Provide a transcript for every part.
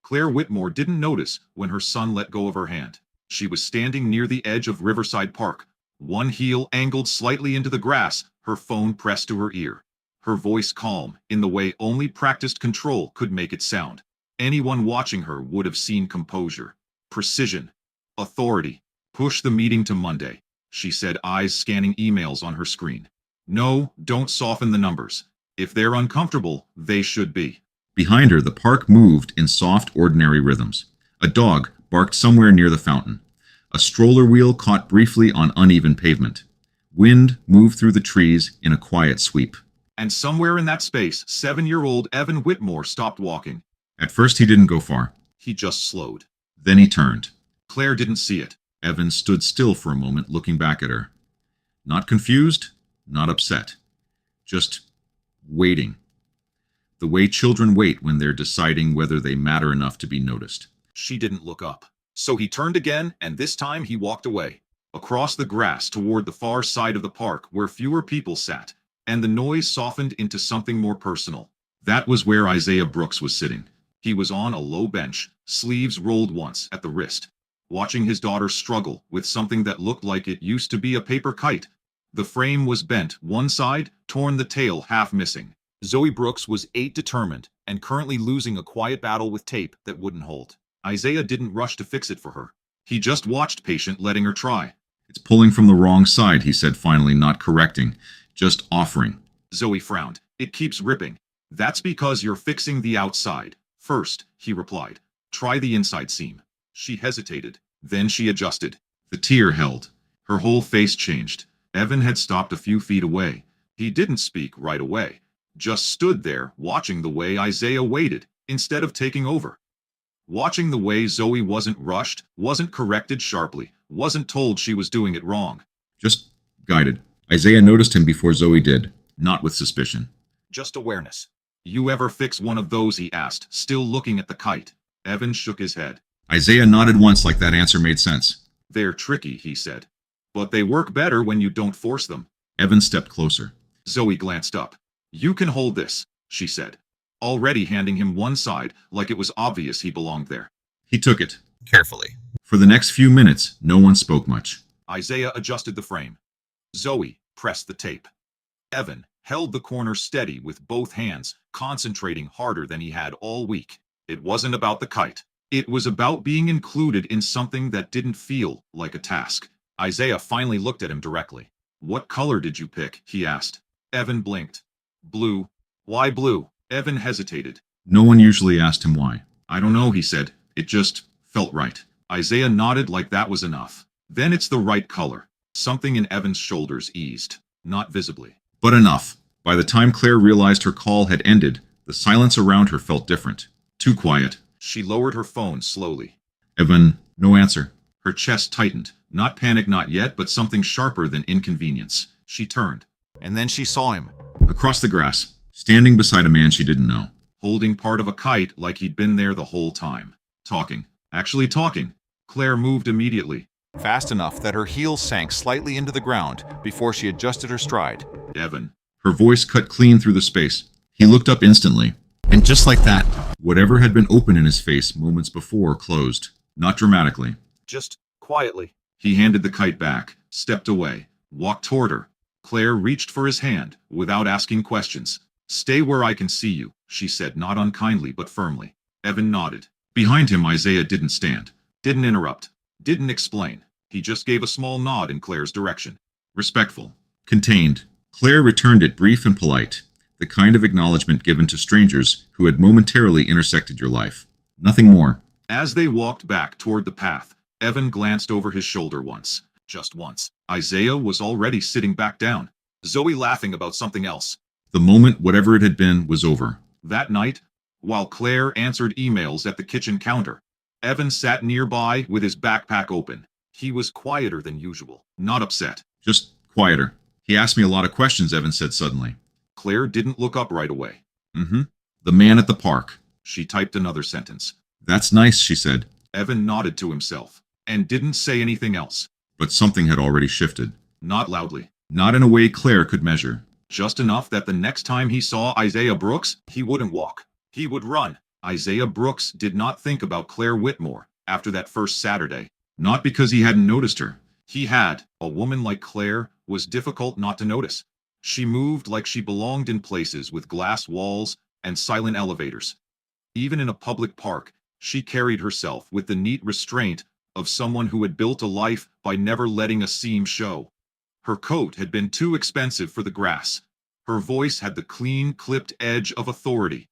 Claire Whitmore didn't notice when her son let go of her hand. She was standing near the edge of Riverside Park, one heel angled slightly into the grass, her phone pressed to her ear. Her voice calm, in the way only practiced control could make it sound. Anyone watching her would have seen composure, precision, authority. Push the meeting to Monday, she said, eyes scanning emails on her screen. No, don't soften the numbers. If they're uncomfortable, they should be. Behind her, the park moved in soft, ordinary rhythms. A dog barked somewhere near the fountain. A stroller wheel caught briefly on uneven pavement. Wind moved through the trees in a quiet sweep. And somewhere in that space, 7-year-old Evan Whitmore stopped walking. At first he didn't go far. He just slowed. Then he turned. Claire didn't see it. Evan stood still for a moment, looking back at her. Not confused, not upset. Just waiting. The way children wait when they're deciding whether they matter enough to be noticed. She didn't look up. So he turned again, and this time he walked away. Across the grass toward the far side of the park where fewer people sat, and the noise softened into something more personal. That was where Isaiah Brooks was sitting. He was on a low bench, sleeves rolled once at the wrist, watching his daughter struggle with something that looked like it used to be a paper kite. The frame was bent, one side, torn, the tail half missing. Zoe Brooks was 8, determined, and currently losing a quiet battle with tape that wouldn't hold. Isaiah didn't rush to fix it for her. He just watched, patient, letting her try. It's pulling from the wrong side, he said finally, not correcting, just offering. Zoe frowned. It keeps ripping. That's because you're fixing the outside first, he replied. Try the inside seam. She hesitated. Then she adjusted. The tear held. Her whole face changed. Evan had stopped a few feet away. He didn't speak right away. Just stood there, watching the way Isaiah waited, instead of taking over. Watching the way Zoe wasn't rushed, wasn't corrected sharply, wasn't told she was doing it wrong. Just guided. Isaiah noticed him before Zoe did, not with suspicion. Just awareness. You ever fix one of those, he asked, still looking at the kite. Evan shook his head. Isaiah nodded once like that answer made sense. They're tricky, he said. But they work better when you don't force them. Evan stepped closer. Zoe glanced up. You can hold this, she said, already handing him one side like it was obvious he belonged there. He took it. Carefully. For the next few minutes, no one spoke much. Isaiah adjusted the frame. Zoe pressed the tape. Evan held the corner steady with both hands, concentrating harder than he had all week. It wasn't about the kite. It was about being included in something that didn't feel like a task. Isaiah finally looked at him directly. What color did you pick? He asked. Evan blinked. Blue. Why blue? Evan hesitated. No one usually asked him why. I don't know, he said. It just felt right. Isaiah nodded like that was enough. Then it's the right color. Something in Evan's shoulders eased. Not visibly, but enough. By the time Claire realized her call had ended, the silence around her felt different. Too quiet. She lowered her phone slowly. Evan, no answer. Her chest tightened. Not panic, not yet, but something sharper than inconvenience. She turned. And then she saw him. Across the grass, standing beside a man she didn't know. Holding part of a kite like he'd been there the whole time. Talking. Actually talking. Claire moved immediately. Fast enough that her heels sank slightly into the ground before she adjusted her stride. Evan. Her voice cut clean through the space. He looked up instantly. And just like that, whatever had been open in his face moments before closed. Not dramatically. Just quietly. He handed the kite back, stepped away, walked toward her. Claire reached for his hand, without asking questions. Stay where I can see you, she said, not unkindly but firmly. Evan nodded. Behind him, Isaiah didn't stand. Didn't interrupt. Didn't explain. He just gave a small nod in Claire's direction. Respectful. Contained. Claire returned it, brief and polite. The kind of acknowledgement given to strangers who had momentarily intersected your life. Nothing more. As they walked back toward the path, Evan glanced over his shoulder once. Just once. Isaiah was already sitting back down. Zoe laughing about something else. The moment, whatever it had been, was over. That night, while Claire answered emails at the kitchen counter, Evan sat nearby with his backpack open. He was quieter than usual. Not upset. Just quieter. He asked me a lot of questions, Evan said suddenly. Claire didn't look up right away. The man at the park. She typed another sentence. That's nice, she said. Evan nodded to himself, and didn't say anything else. But something had already shifted. Not loudly. Not in a way Claire could measure. Just enough that the next time he saw Isaiah Brooks, he wouldn't walk. He would run. Isaiah Brooks did not think about Claire Whitmore after that first Saturday. Not because he hadn't noticed her. He had. A woman like Claire was difficult not to notice. She moved like she belonged in places with glass walls and silent elevators. Even in a public park, she carried herself with the neat restraint of someone who had built a life by never letting a seam show. Her coat had been too expensive for the grass. Her voice had the clean, clipped edge of authority.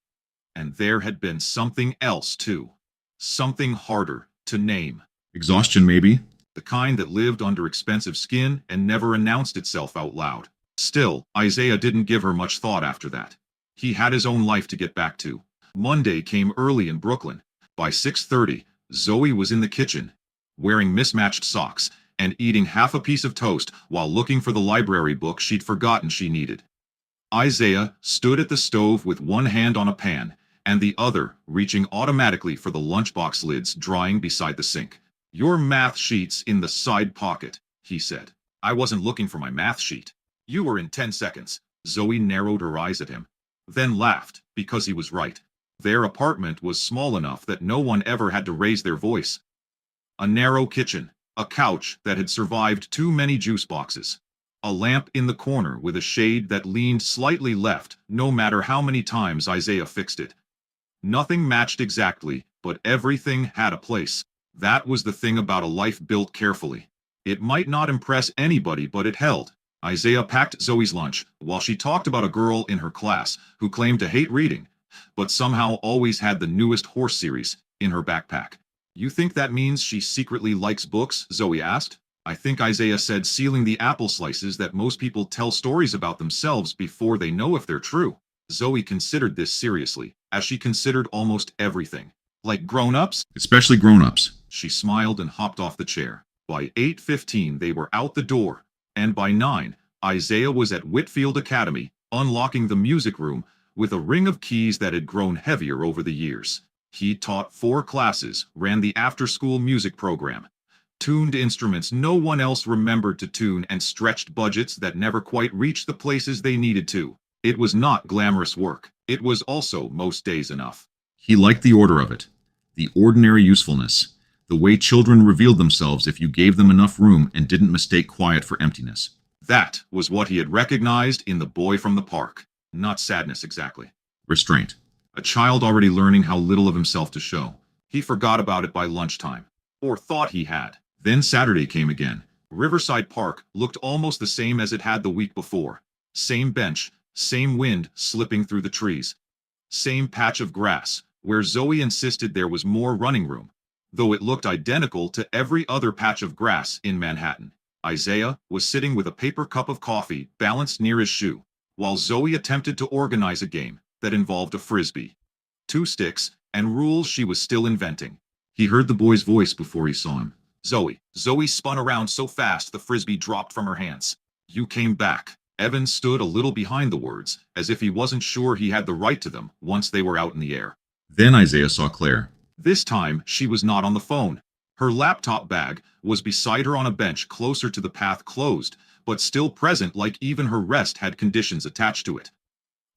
And there had been something else, too. Something harder to name. Exhaustion, maybe? The kind that lived under expensive skin and never announced itself out loud. Still, Isaiah didn't give her much thought after that. He had his own life to get back to. Monday came early in Brooklyn. By 6:30, Zoe was in the kitchen, wearing mismatched socks and eating half a piece of toast while looking for the library book she'd forgotten she needed. Isaiah stood at the stove with one hand on a pan and the other reaching automatically for the lunchbox lids drying beside the sink. "Your math sheet's in the side pocket," he said. "I wasn't looking for my math sheet." "You were in 10 seconds. Zoe narrowed her eyes at him, then laughed, because he was right. Their apartment was small enough that no one ever had to raise their voice. A narrow kitchen, a couch that had survived too many juice boxes, a lamp in the corner with a shade that leaned slightly left no matter how many times Isaiah fixed it. Nothing matched exactly, but everything had a place. That was the thing about a life built carefully. It might not impress anybody, but it held. Isaiah packed Zoe's lunch while she talked about a girl in her class who claimed to hate reading, but somehow always had the newest horse series in her backpack. "You think that means she secretly likes books?" Zoe asked. "I think," Isaiah said, sealing the apple slices, "that most people tell stories about themselves before they know if they're true." Zoe considered this seriously, as she considered almost everything. "Like grown-ups?" "Especially grown-ups." She smiled and hopped off the chair. By 8:15 they were out the door, and by 9, Isaiah was at Whitfield Academy, unlocking the music room with a ring of keys that had grown heavier over the years. He taught 4 classes, ran the after-school music program, tuned instruments no one else remembered to tune, and stretched budgets that never quite reached the places they needed to. It was not glamorous work. It was also, most days, enough. He liked the order of it, the ordinary usefulness, the way children revealed themselves if you gave them enough room and didn't mistake quiet for emptiness. That was what he had recognized in the boy from the park. Not sadness exactly. Restraint. A child already learning how little of himself to show. He forgot about it by lunchtime. Or thought he had. Then Saturday came again. Riverside Park looked almost the same as it had the week before. Same bench, same wind slipping through the trees. Same patch of grass, where Zoe insisted there was more running room, though it looked identical to every other patch of grass in Manhattan. Isaiah was sitting with a paper cup of coffee balanced near his shoe, while Zoe attempted to organize a game that involved a frisbee, 2 sticks, and rules she was still inventing. He heard the boy's voice before he saw him. "Zoe." Zoe spun around so fast the frisbee dropped from her hands. "You came back." Evan stood a little behind the words, as if he wasn't sure he had the right to them once they were out in the air. Then Isaiah saw Claire. This time, she was not on the phone. Her laptop bag was beside her on a bench closer to the path, closed, but still present, like even her rest had conditions attached to it.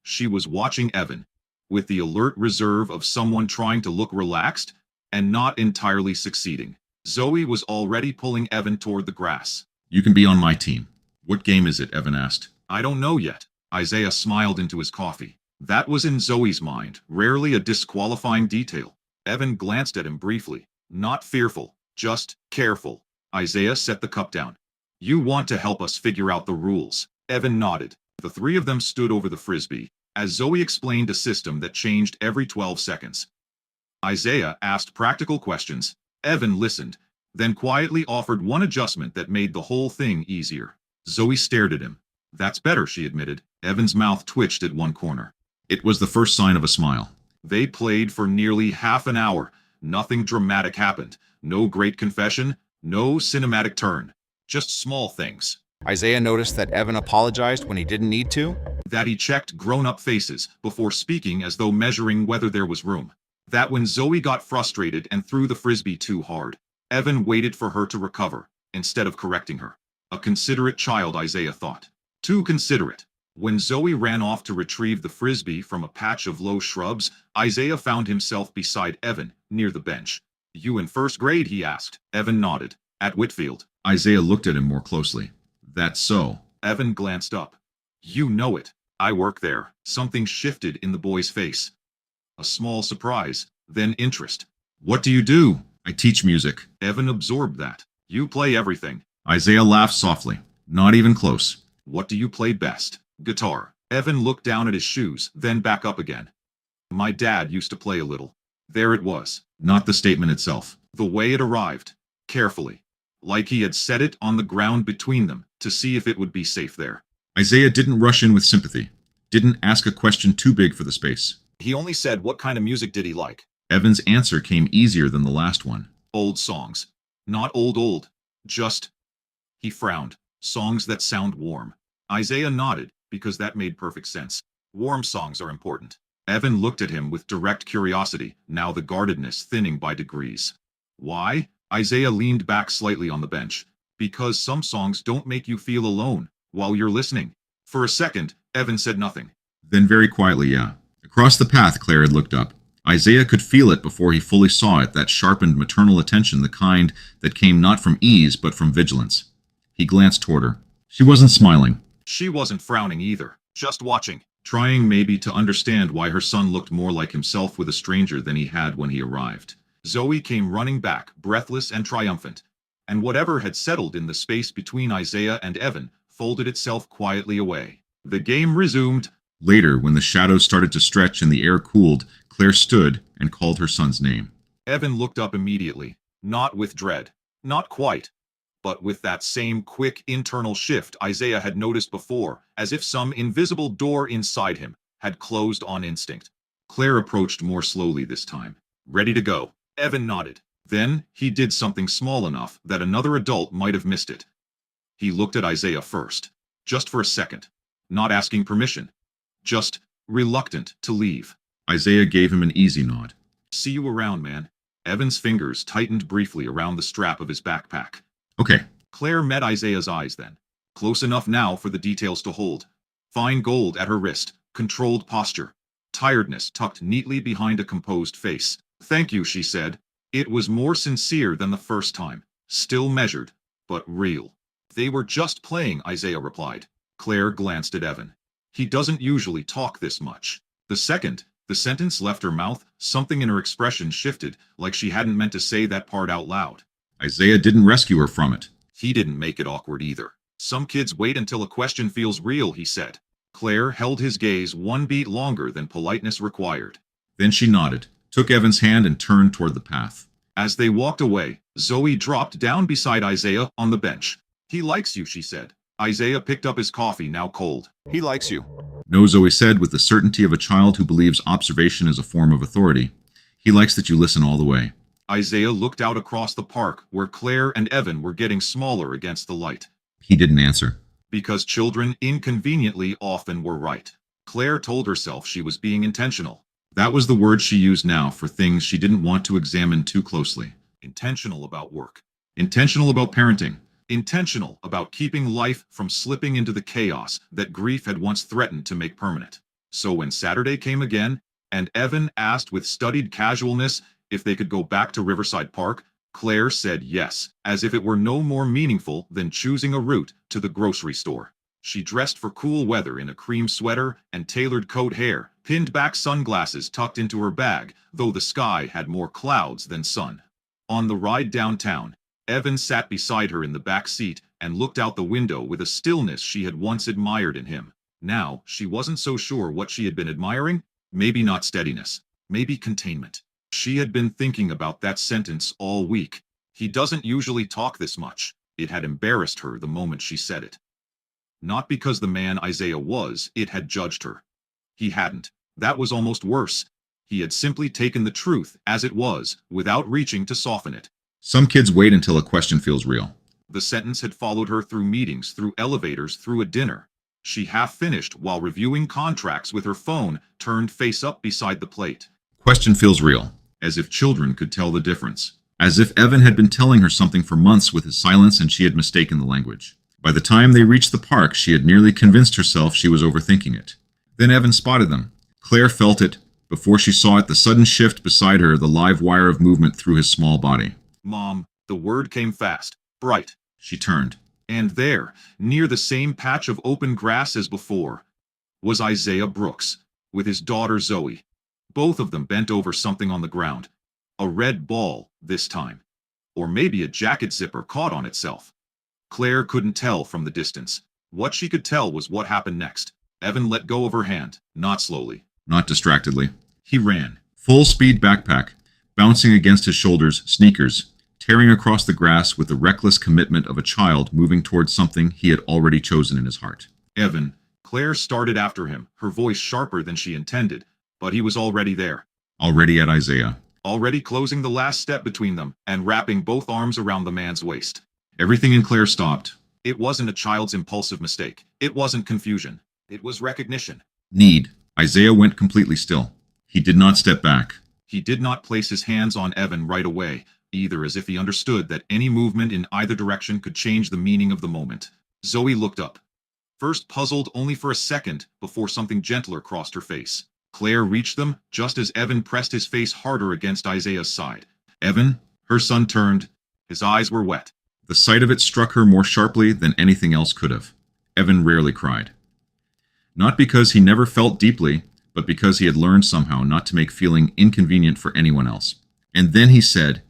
She was watching Evan, with the alert reserve of someone trying to look relaxed and not entirely succeeding. Zoe was already pulling Evan toward the grass. "You can be on my team." "What game is it?" Evan asked. "I don't know yet." Isaiah smiled into his coffee. That was in Zoe's mind, rarely a disqualifying detail. Evan glanced at him briefly. Not fearful, just careful. Isaiah set the cup down. "You want to help us figure out the rules?" Evan nodded. The 3 of them stood over the frisbee, as Zoe explained a system that changed every 12 seconds. Isaiah asked practical questions. Evan listened, then quietly offered one adjustment that made the whole thing easier. Zoe stared at him. "That's better," she admitted. Evan's mouth twitched at one corner. It was the first sign of a smile. They played for nearly half an hour. Nothing dramatic happened. No great confession, no cinematic turn. Just small things. Isaiah noticed that Evan apologized when he didn't need to. That he checked grown-up faces before speaking, as though measuring whether there was room. That when Zoe got frustrated and threw the frisbee too hard, Evan waited for her to recover, instead of correcting her. A considerate child, Isaiah thought. Too considerate. When Zoe ran off to retrieve the frisbee from a patch of low shrubs, Isaiah found himself beside Evan, near the bench. "You in first grade?" he asked. Evan nodded. "At Whitfield." Isaiah looked at him more closely. "That's so." Evan glanced up. "You know it. I work there." Something shifted in the boy's face. A small surprise, then interest. "What do you do?" "I teach music." Evan absorbed that. "You play everything." Isaiah laughed softly. "Not even close." "What do you play best?" "Guitar." Evan looked down at his shoes, then back up again. "My dad used to play a little." There it was. Not the statement itself. The way it arrived. Carefully. Like he had set it on the ground between them, to see if it would be safe there. Isaiah didn't rush in with sympathy. Didn't ask a question too big for the space. He only said what kind of music did he like. Evan's answer came easier than the last one. "Old songs. Not old. Just..." He frowned. "Songs that sound warm." Isaiah nodded, because that made perfect sense. Warm songs are important. Evan looked at him with direct curiosity, now the guardedness thinning by degrees. "Why?" Isaiah leaned back slightly on the bench. "Because some songs don't make you feel alone while you're listening." For a second, Evan said nothing. Then very quietly, "Yeah." Across the path, Claire had looked up. Isaiah could feel it before he fully saw it, that sharpened maternal attention, the kind that came not from ease but from vigilance. He glanced toward her. She wasn't smiling. She wasn't frowning either, just watching, trying maybe to understand why her son looked more like himself with a stranger than he had when he arrived. Zoe came running back, breathless and triumphant, and whatever had settled in the space between Isaiah and Evan folded itself quietly away. The game resumed. Later, when the shadows started to stretch and the air cooled, Claire stood and called her son's name. Evan looked up immediately, not with dread, not quite, but with that same quick internal shift Isaiah had noticed before, as if some invisible door inside him had closed on instinct. Claire approached more slowly this time. "Ready to go." Evan nodded. Then he did something small enough that another adult might have missed it. He looked at Isaiah first, just for a second, not asking permission, just reluctant to leave. Isaiah gave him an easy nod. "See you around, man." Evan's fingers tightened briefly around the strap of his backpack. "Okay." Claire met Isaiah's eyes then. Close enough now for the details to hold. Fine gold at her wrist, controlled posture. Tiredness tucked neatly behind a composed face. "Thank you," she said. It was more sincere than the first time. Still measured, but real. "They were just playing," Isaiah replied. Claire glanced at Evan. He doesn't usually talk this much. The second the sentence left her mouth, something in her expression shifted, like she hadn't meant to say that part out loud. Isaiah didn't rescue her from it. He didn't make it awkward either. "Some kids wait until a question feels real," he said. Claire held his gaze one beat longer than politeness required. Then she nodded, took Evan's hand and turned toward the path. As they walked away, Zoe dropped down beside Isaiah on the bench. "He likes you," she said. Isaiah picked up his coffee, now cold. He likes you. "No," Zoe said with the certainty of a child who believes observation is a form of authority. "He likes that you listen all the way." Isaiah looked out across the park where Claire and Evan were getting smaller against the light. He didn't answer. Because children inconveniently often were right. Claire told herself she was being intentional. That was the word she used now for things she didn't want to examine too closely. Intentional about work. Intentional about parenting. Intentional about keeping life from slipping into the chaos that grief had once threatened to make permanent. So when Saturday came again, and Evan asked with studied casualness if they could go back to Riverside Park, Claire said yes, as if it were no more meaningful than choosing a route to the grocery store. She dressed for cool weather in a cream sweater and tailored coat hair, pinned back sunglasses tucked into her bag, though the sky had more clouds than sun. On the ride downtown, Evan sat beside her in the back seat and looked out the window with a stillness she had once admired in him. Now, she wasn't so sure what she had been admiring. Maybe not steadiness, maybe containment. She had been thinking about that sentence all week. He doesn't usually talk this much. It had embarrassed her the moment she said it. Not because the man Isaiah was, it had judged her. He hadn't. That was almost worse. He had simply taken the truth as it was, without reaching to soften it. "Some kids wait until a question feels real." The sentence had followed her through meetings, through elevators, through a dinner. She half finished while reviewing contracts with her phone turned face up beside the plate. "Question feels real." As if children could tell the difference. As if Evan had been telling her something for months with his silence and she had mistaken the language. By the time they reached the park, she had nearly convinced herself she was overthinking it. Then Evan spotted them. Claire felt it. Before she saw it, the sudden shift beside her, the live wire of movement through his small body. Mom, the word came fast, bright. She turned. And there, near the same patch of open grass as before, was Isaiah Brooks, with his daughter Zoe. Both of them bent over something on the ground. A red ball, this time. Or maybe a jacket zipper caught on itself. Claire couldn't tell from the distance. What she could tell was what happened next. Evan let go of her hand, not slowly, not distractedly. He ran. Full speed backpack, bouncing against his shoulders, sneakers, tearing across the grass with the reckless commitment of a child moving towards something he had already chosen in his heart. Evan. Claire started after him, her voice sharper than she intended, but he was already there. Already at Isaiah. Already closing the last step between them and wrapping both arms around the man's waist. Everything in Claire stopped. It wasn't a child's impulsive mistake. It wasn't confusion. It was recognition. Need. Isaiah went completely still. He did not step back. He did not place his hands on Evan right away, either, as if he understood that any movement in either direction could change the meaning of the moment. Zoe looked up. First puzzled only for a second before something gentler crossed her face. Claire reached them just as Evan pressed his face harder against Isaiah's side. Evan, her son turned. His eyes were wet. The sight of it struck her more sharply than anything else could have. Evan rarely cried. Not because he never felt deeply, but because he had learned somehow not to make feeling inconvenient for anyone else. And then he said,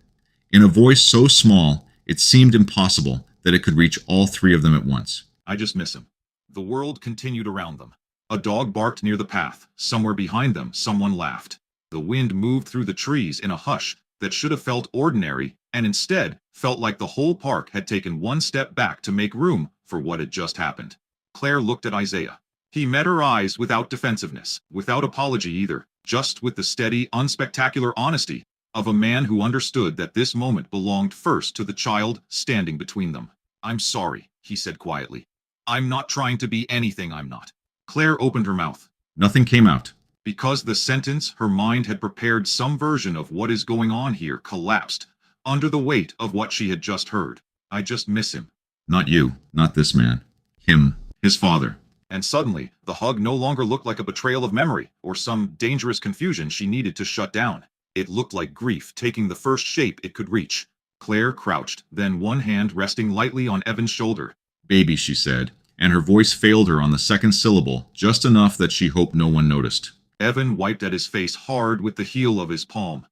in a voice so small it seemed impossible that it could reach all three of them at once, I just miss him. The world continued around them. A dog barked near the path. Somewhere behind them, someone laughed. The wind moved through the trees in a hush that should have felt ordinary, and instead felt like the whole park had taken one step back to make room for what had just happened. Claire looked at Isaiah. He met her eyes without defensiveness, without apology either, just with the steady, unspectacular honesty of a man who understood that this moment belonged first to the child standing between them. I'm sorry, he said quietly. I'm not trying to be anything I'm not. Claire opened her mouth. Nothing came out. Because the sentence her mind had prepared some version of what is going on here collapsed under the weight of what she had just heard. I just miss him. Not you, not this man. Him, his father. And suddenly, the hug no longer looked like a betrayal of memory or some dangerous confusion she needed to shut down. It looked like grief taking the first shape it could reach. Claire crouched, then one hand resting lightly on Evan's shoulder. Baby, she said, and her voice failed her on the second syllable, just enough that she hoped no one noticed. Evan wiped at his face hard with the heel of his palm.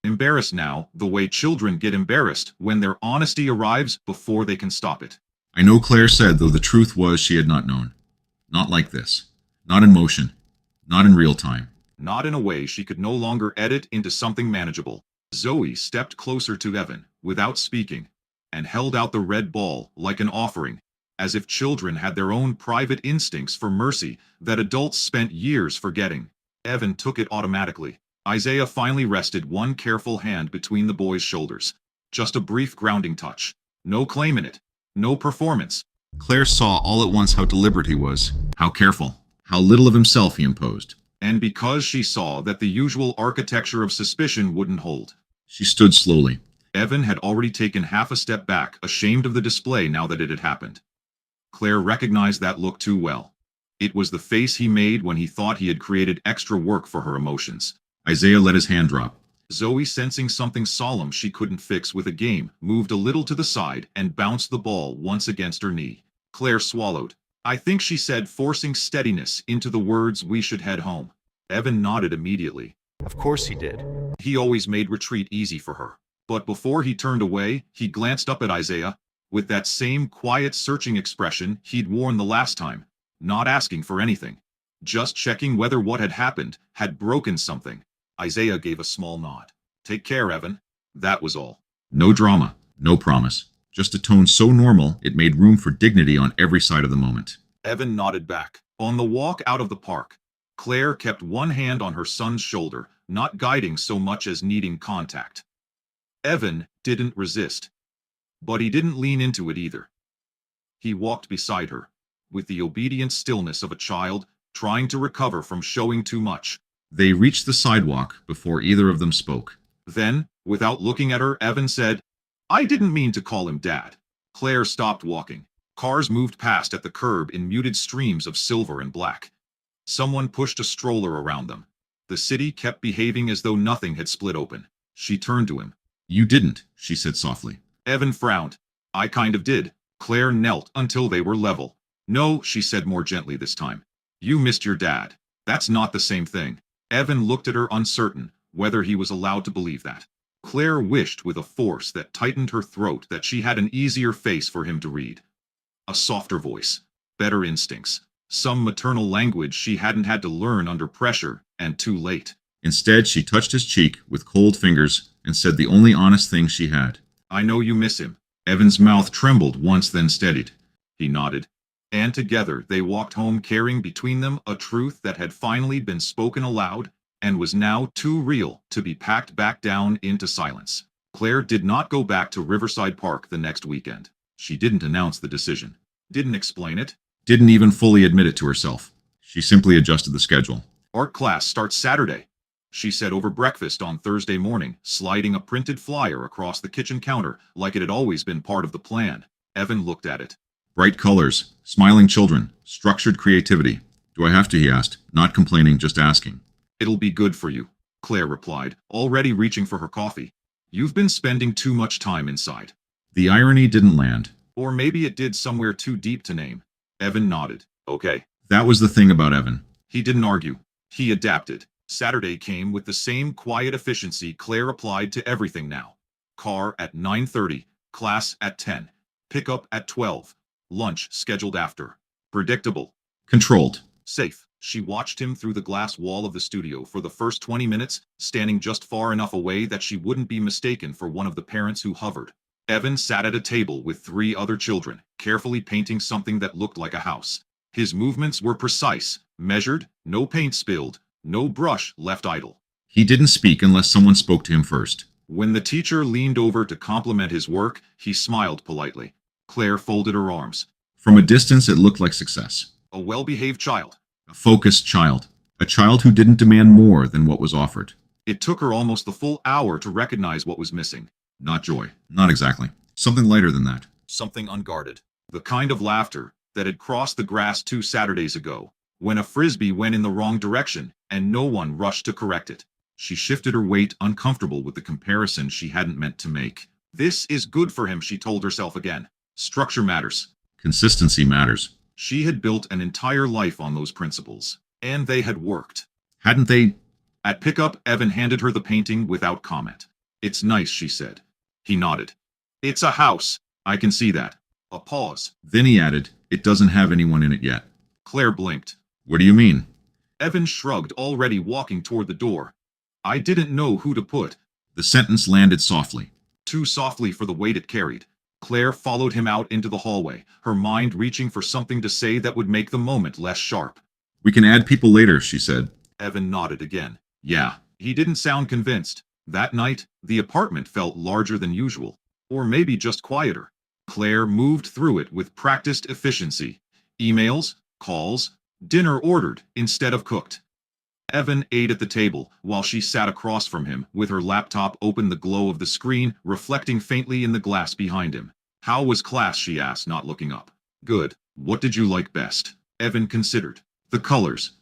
Embarrassed now, the way children get embarrassed when their honesty arrives before they can stop it. I know, Claire said, though the truth was she had not known. Not like this. Not in motion. Not in real time. Not in a way she could no longer edit into something manageable. Zoe stepped closer to Evan, without speaking, and held out the red ball like an offering, as if children had their own private instincts for mercy that adults spent years forgetting. Evan took it automatically. Isaiah finally rested one careful hand between the boy's shoulders. Just a brief grounding touch. No claim in it. No performance. Claire saw all at once how deliberate he was, how careful, how little of himself he imposed. And because she saw that the usual architecture of suspicion wouldn't hold, she stood slowly. Evan had already taken half a step back, ashamed of the display now that it had happened. Claire recognized that look too well. It was the face he made when he thought he had created extra work for her emotions. Isaiah let his hand drop. Zoe, sensing something solemn she couldn't fix with a game, moved a little to the side and bounced the ball once against her knee. Claire swallowed. I think she said, forcing steadiness into the words, we should head home. Evan nodded immediately. Of course he did. He always made retreat easy for her. But before he turned away, he glanced up at Isaiah, with that same quiet, searching expression he'd worn the last time, not asking for anything, just checking whether what had happened had broken something. Isaiah gave a small nod. Take care, Evan. That was all. No drama, no promise. Just a tone so normal it made room for dignity on every side of the moment. Evan nodded back. On the walk out of the park, Claire kept one hand on her son's shoulder, not guiding so much as needing contact. Evan didn't resist. But he didn't lean into it either. He walked beside her, with the obedient stillness of a child trying to recover from showing too much. They reached the sidewalk before either of them spoke. Then, without looking at her, Evan said, I didn't mean to call him Dad. Claire stopped walking. Cars moved past at the curb in muted streams of silver and black. Someone pushed a stroller around them. The city kept behaving as though nothing had split open. She turned to him. You didn't, she said softly. Evan frowned. I kind of did. Claire knelt until they were level. No, she said more gently this time. You missed your dad. That's not the same thing. Evan looked at her uncertain whether he was allowed to believe that. Claire wished with a force that tightened her throat that she had an easier face for him to read. A softer voice, better instincts, some maternal language she hadn't had to learn under pressure and too late. Instead, she touched his cheek with cold fingers and said the only honest thing she had. I know you miss him. Evan's mouth trembled once, then steadied. He nodded. And together they walked home, carrying between them a truth that had finally been spoken aloud and was now too real to be packed back down into silence. Claire did not go back to Riverside Park the next weekend. She didn't announce the decision. Didn't explain it. Didn't even fully admit it to herself. She simply adjusted the schedule. Art class starts Saturday, she said over breakfast on Thursday morning, sliding a printed flyer across the kitchen counter like it had always been part of the plan. Evan looked at it. Bright colors, smiling children, structured creativity. Do I have to, he asked, not complaining, just asking. It'll be good for you, Claire replied, already reaching for her coffee. You've been spending too much time inside. The irony didn't land. Or maybe it did somewhere too deep to name. Evan nodded. Okay. That was the thing about Evan. He didn't argue. He adapted. Saturday came with the same quiet efficiency Claire applied to everything now. Car at 9:30, class at 10, pickup at 12, lunch scheduled after. Predictable. Controlled. Safe. She watched him through the glass wall of the studio for the first 20 minutes, standing just far enough away that she wouldn't be mistaken for one of the parents who hovered. Evan sat at a table with 3 other children, carefully painting something that looked like a house. His movements were precise, measured, no paint spilled, no brush left idle. He didn't speak unless someone spoke to him first. When the teacher leaned over to compliment his work, he smiled politely. Claire folded her arms. From a distance, it looked like success. A well-behaved child. A focused child. A child who didn't demand more than what was offered. It took her almost the full hour to recognize what was missing. Not joy. Not exactly. Something lighter than that. Something unguarded. The kind of laughter that had crossed the grass 2 Saturdays ago, when a frisbee went in the wrong direction and no one rushed to correct it. She shifted her weight, uncomfortable with the comparison she hadn't meant to make. This is good for him, she told herself again. Structure matters. Consistency matters. She had built an entire life on those principles, and they had worked. Hadn't they? At pickup, Evan handed her the painting without comment. It's nice, she said. He nodded. It's a house. I can see that. A pause. Then he added, it doesn't have anyone in it yet. Claire blinked. What do you mean? Evan shrugged, already walking toward the door. I didn't know who to put. The sentence landed softly. Too softly for the weight it carried. Claire followed him out into the hallway, her mind reaching for something to say that would make the moment less sharp. We can add people later, she said. Evan nodded again. Yeah. He didn't sound convinced. That night, the apartment felt larger than usual. Or maybe just quieter. Claire moved through it with practiced efficiency. Emails, calls, dinner ordered instead of cooked. Evan ate at the table while she sat across from him with her laptop open, the glow of the screen reflecting faintly in the glass behind him. How was class, she asked, not looking up. Good. What did you like best? Evan considered. The colors.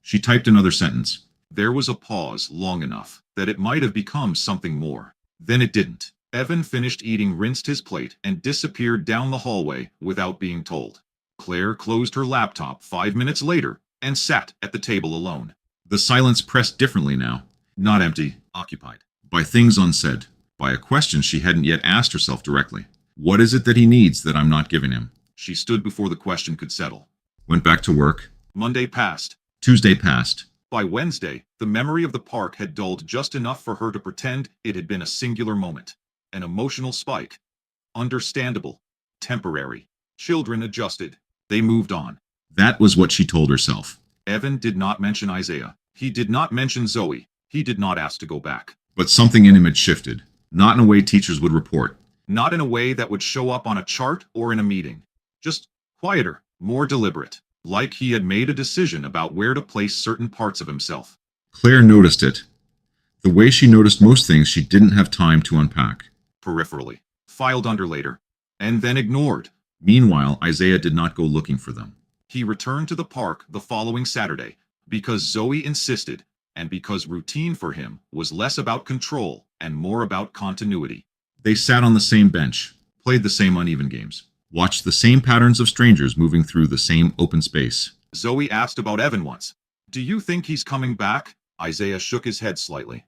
She typed another sentence. There was a pause long enough that it might have become something more. Then it didn't. Evan finished eating, rinsed his plate, and disappeared down the hallway without being told. Claire closed her laptop 5 minutes later and sat at the table alone. The silence pressed differently now. Not empty, occupied. By things unsaid. By a question she hadn't yet asked herself directly. What is it that he needs that I'm not giving him? She stood before the question could settle. Went back to work. Monday passed. Tuesday passed. By Wednesday, the memory of the park had dulled just enough for her to pretend it had been a singular moment. An emotional spike. Understandable. Temporary. Children adjusted. They moved on. That was what she told herself. Evan did not mention Isaiah. He did not mention Zoe. He did not ask to go back. But something in him had shifted. Not in a way teachers would report. Not in a way that would show up on a chart or in a meeting. Just quieter, more deliberate. Like he had made a decision about where to place certain parts of himself. Claire noticed it. The way she noticed most things she didn't have time to unpack. Peripherally. Filed under later. And then ignored. Meanwhile, Isaiah did not go looking for them. He returned to the park the following Saturday because Zoe insisted, and because routine for him was less about control and more about continuity. They sat on the same bench, played the same uneven games, watched the same patterns of strangers moving through the same open space. Zoe asked about Evan once. "Do you think he's coming back?" Isaiah shook his head slightly.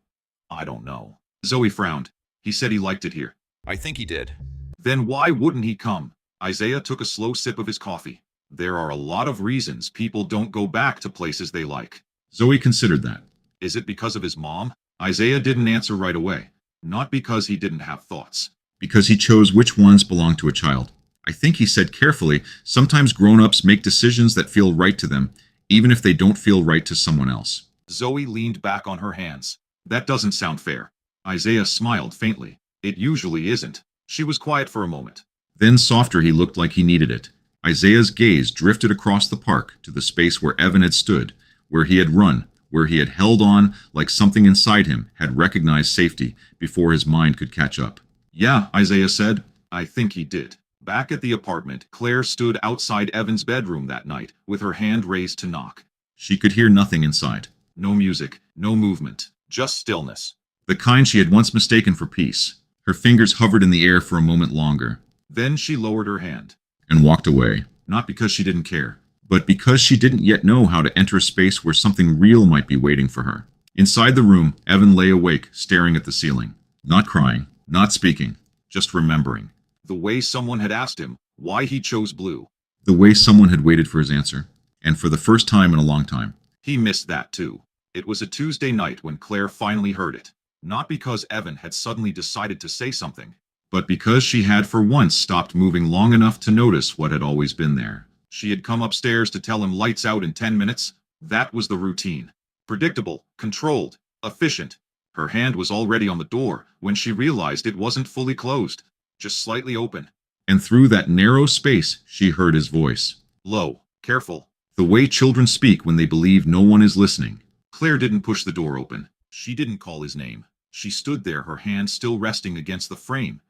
"I don't know." Zoe frowned. "He said he liked it here." I think he did. "Then why wouldn't he come?" Isaiah took a slow sip of his coffee. "There are a lot of reasons people don't go back to places they like." Zoe considered that. Is it because of his mom? Isaiah didn't answer right away. Not because he didn't have thoughts. Because he chose which ones belonged to a child. I think he said carefully, sometimes grown-ups make decisions that feel right to them, even if they don't feel right to someone else. Zoe leaned back on her hands. "That doesn't sound fair." Isaiah smiled faintly. "It usually isn't." She was quiet for a moment. Then softer, he looked like he needed it. Isaiah's gaze drifted across the park to the space where Evan had stood, where he had run, where he had held on like something inside him had recognized safety before his mind could catch up. "Yeah," Isaiah said. "I think he did." Back at the apartment, Claire stood outside Evan's bedroom that night, with her hand raised to knock. She could hear nothing inside. No music, no movement, just stillness. The kind she had once mistaken for peace. Her fingers hovered in the air for a moment longer. Then she lowered her hand. And walked away. Not because she didn't care, but because she didn't yet know how to enter a space where something real might be waiting for her. Inside the room, Evan lay awake, staring at the ceiling. Not crying, not speaking, just remembering. The way someone had asked him why he chose blue. The way someone had waited for his answer. And for the first time in a long time. He missed that too. It was a Tuesday night when Claire finally heard it. Not because Evan had suddenly decided to say something, but because she had for once stopped moving long enough to notice what had always been there. She had come upstairs to tell him lights out in 10 minutes. That was the routine. Predictable, controlled, efficient. Her hand was already on the door when she realized it wasn't fully closed, just slightly open. And through that narrow space, she heard his voice. Low, careful. The way children speak when they believe no one is listening. Claire didn't push the door open. She didn't call his name. She stood there, her hand still resting against the frame,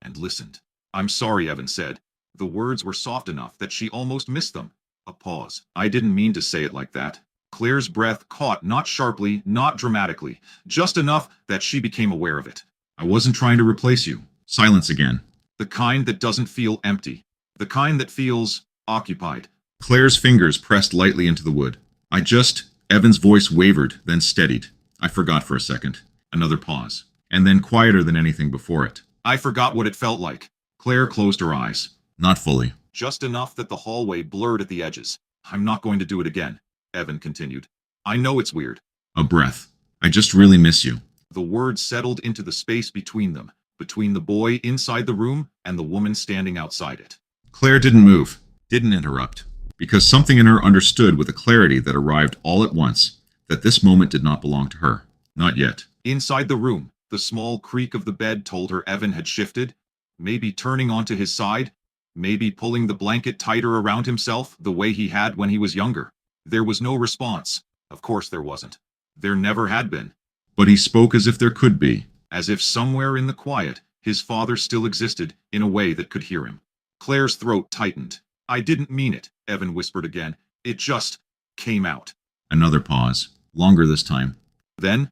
and listened. "I'm sorry," Evan said. The words were soft enough that she almost missed them. A pause. "I didn't mean to say it like that." Claire's breath caught, not sharply, not dramatically, just enough that she became aware of it. "I wasn't trying to replace you." Silence again. The kind that doesn't feel empty. The kind that feels occupied. Claire's fingers pressed lightly into the wood. Evan's voice wavered, then steadied. "I forgot for a second." Another pause. And then quieter than anything before it. "I forgot what it felt like." Claire closed her eyes. Not fully. Just enough that the hallway blurred at the edges. "I'm not going to do it again," Evan continued. "I know it's weird." A breath. "I just really miss you." The words settled into the space between them, between the boy inside the room and the woman standing outside it. Claire didn't move, didn't interrupt, because something in her understood with a clarity that arrived all at once that this moment did not belong to her. Not yet. Inside the room, the small creak of the bed told her Evan had shifted, maybe turning onto his side, maybe pulling the blanket tighter around himself the way he had when he was younger. There was no response. Of course there wasn't. There never had been. But he spoke as if there could be. As if somewhere in the quiet, his father still existed in a way that could hear him. Claire's throat tightened. "I didn't mean it," Evan whispered again. "It just came out." Another pause. Longer this time. "Then?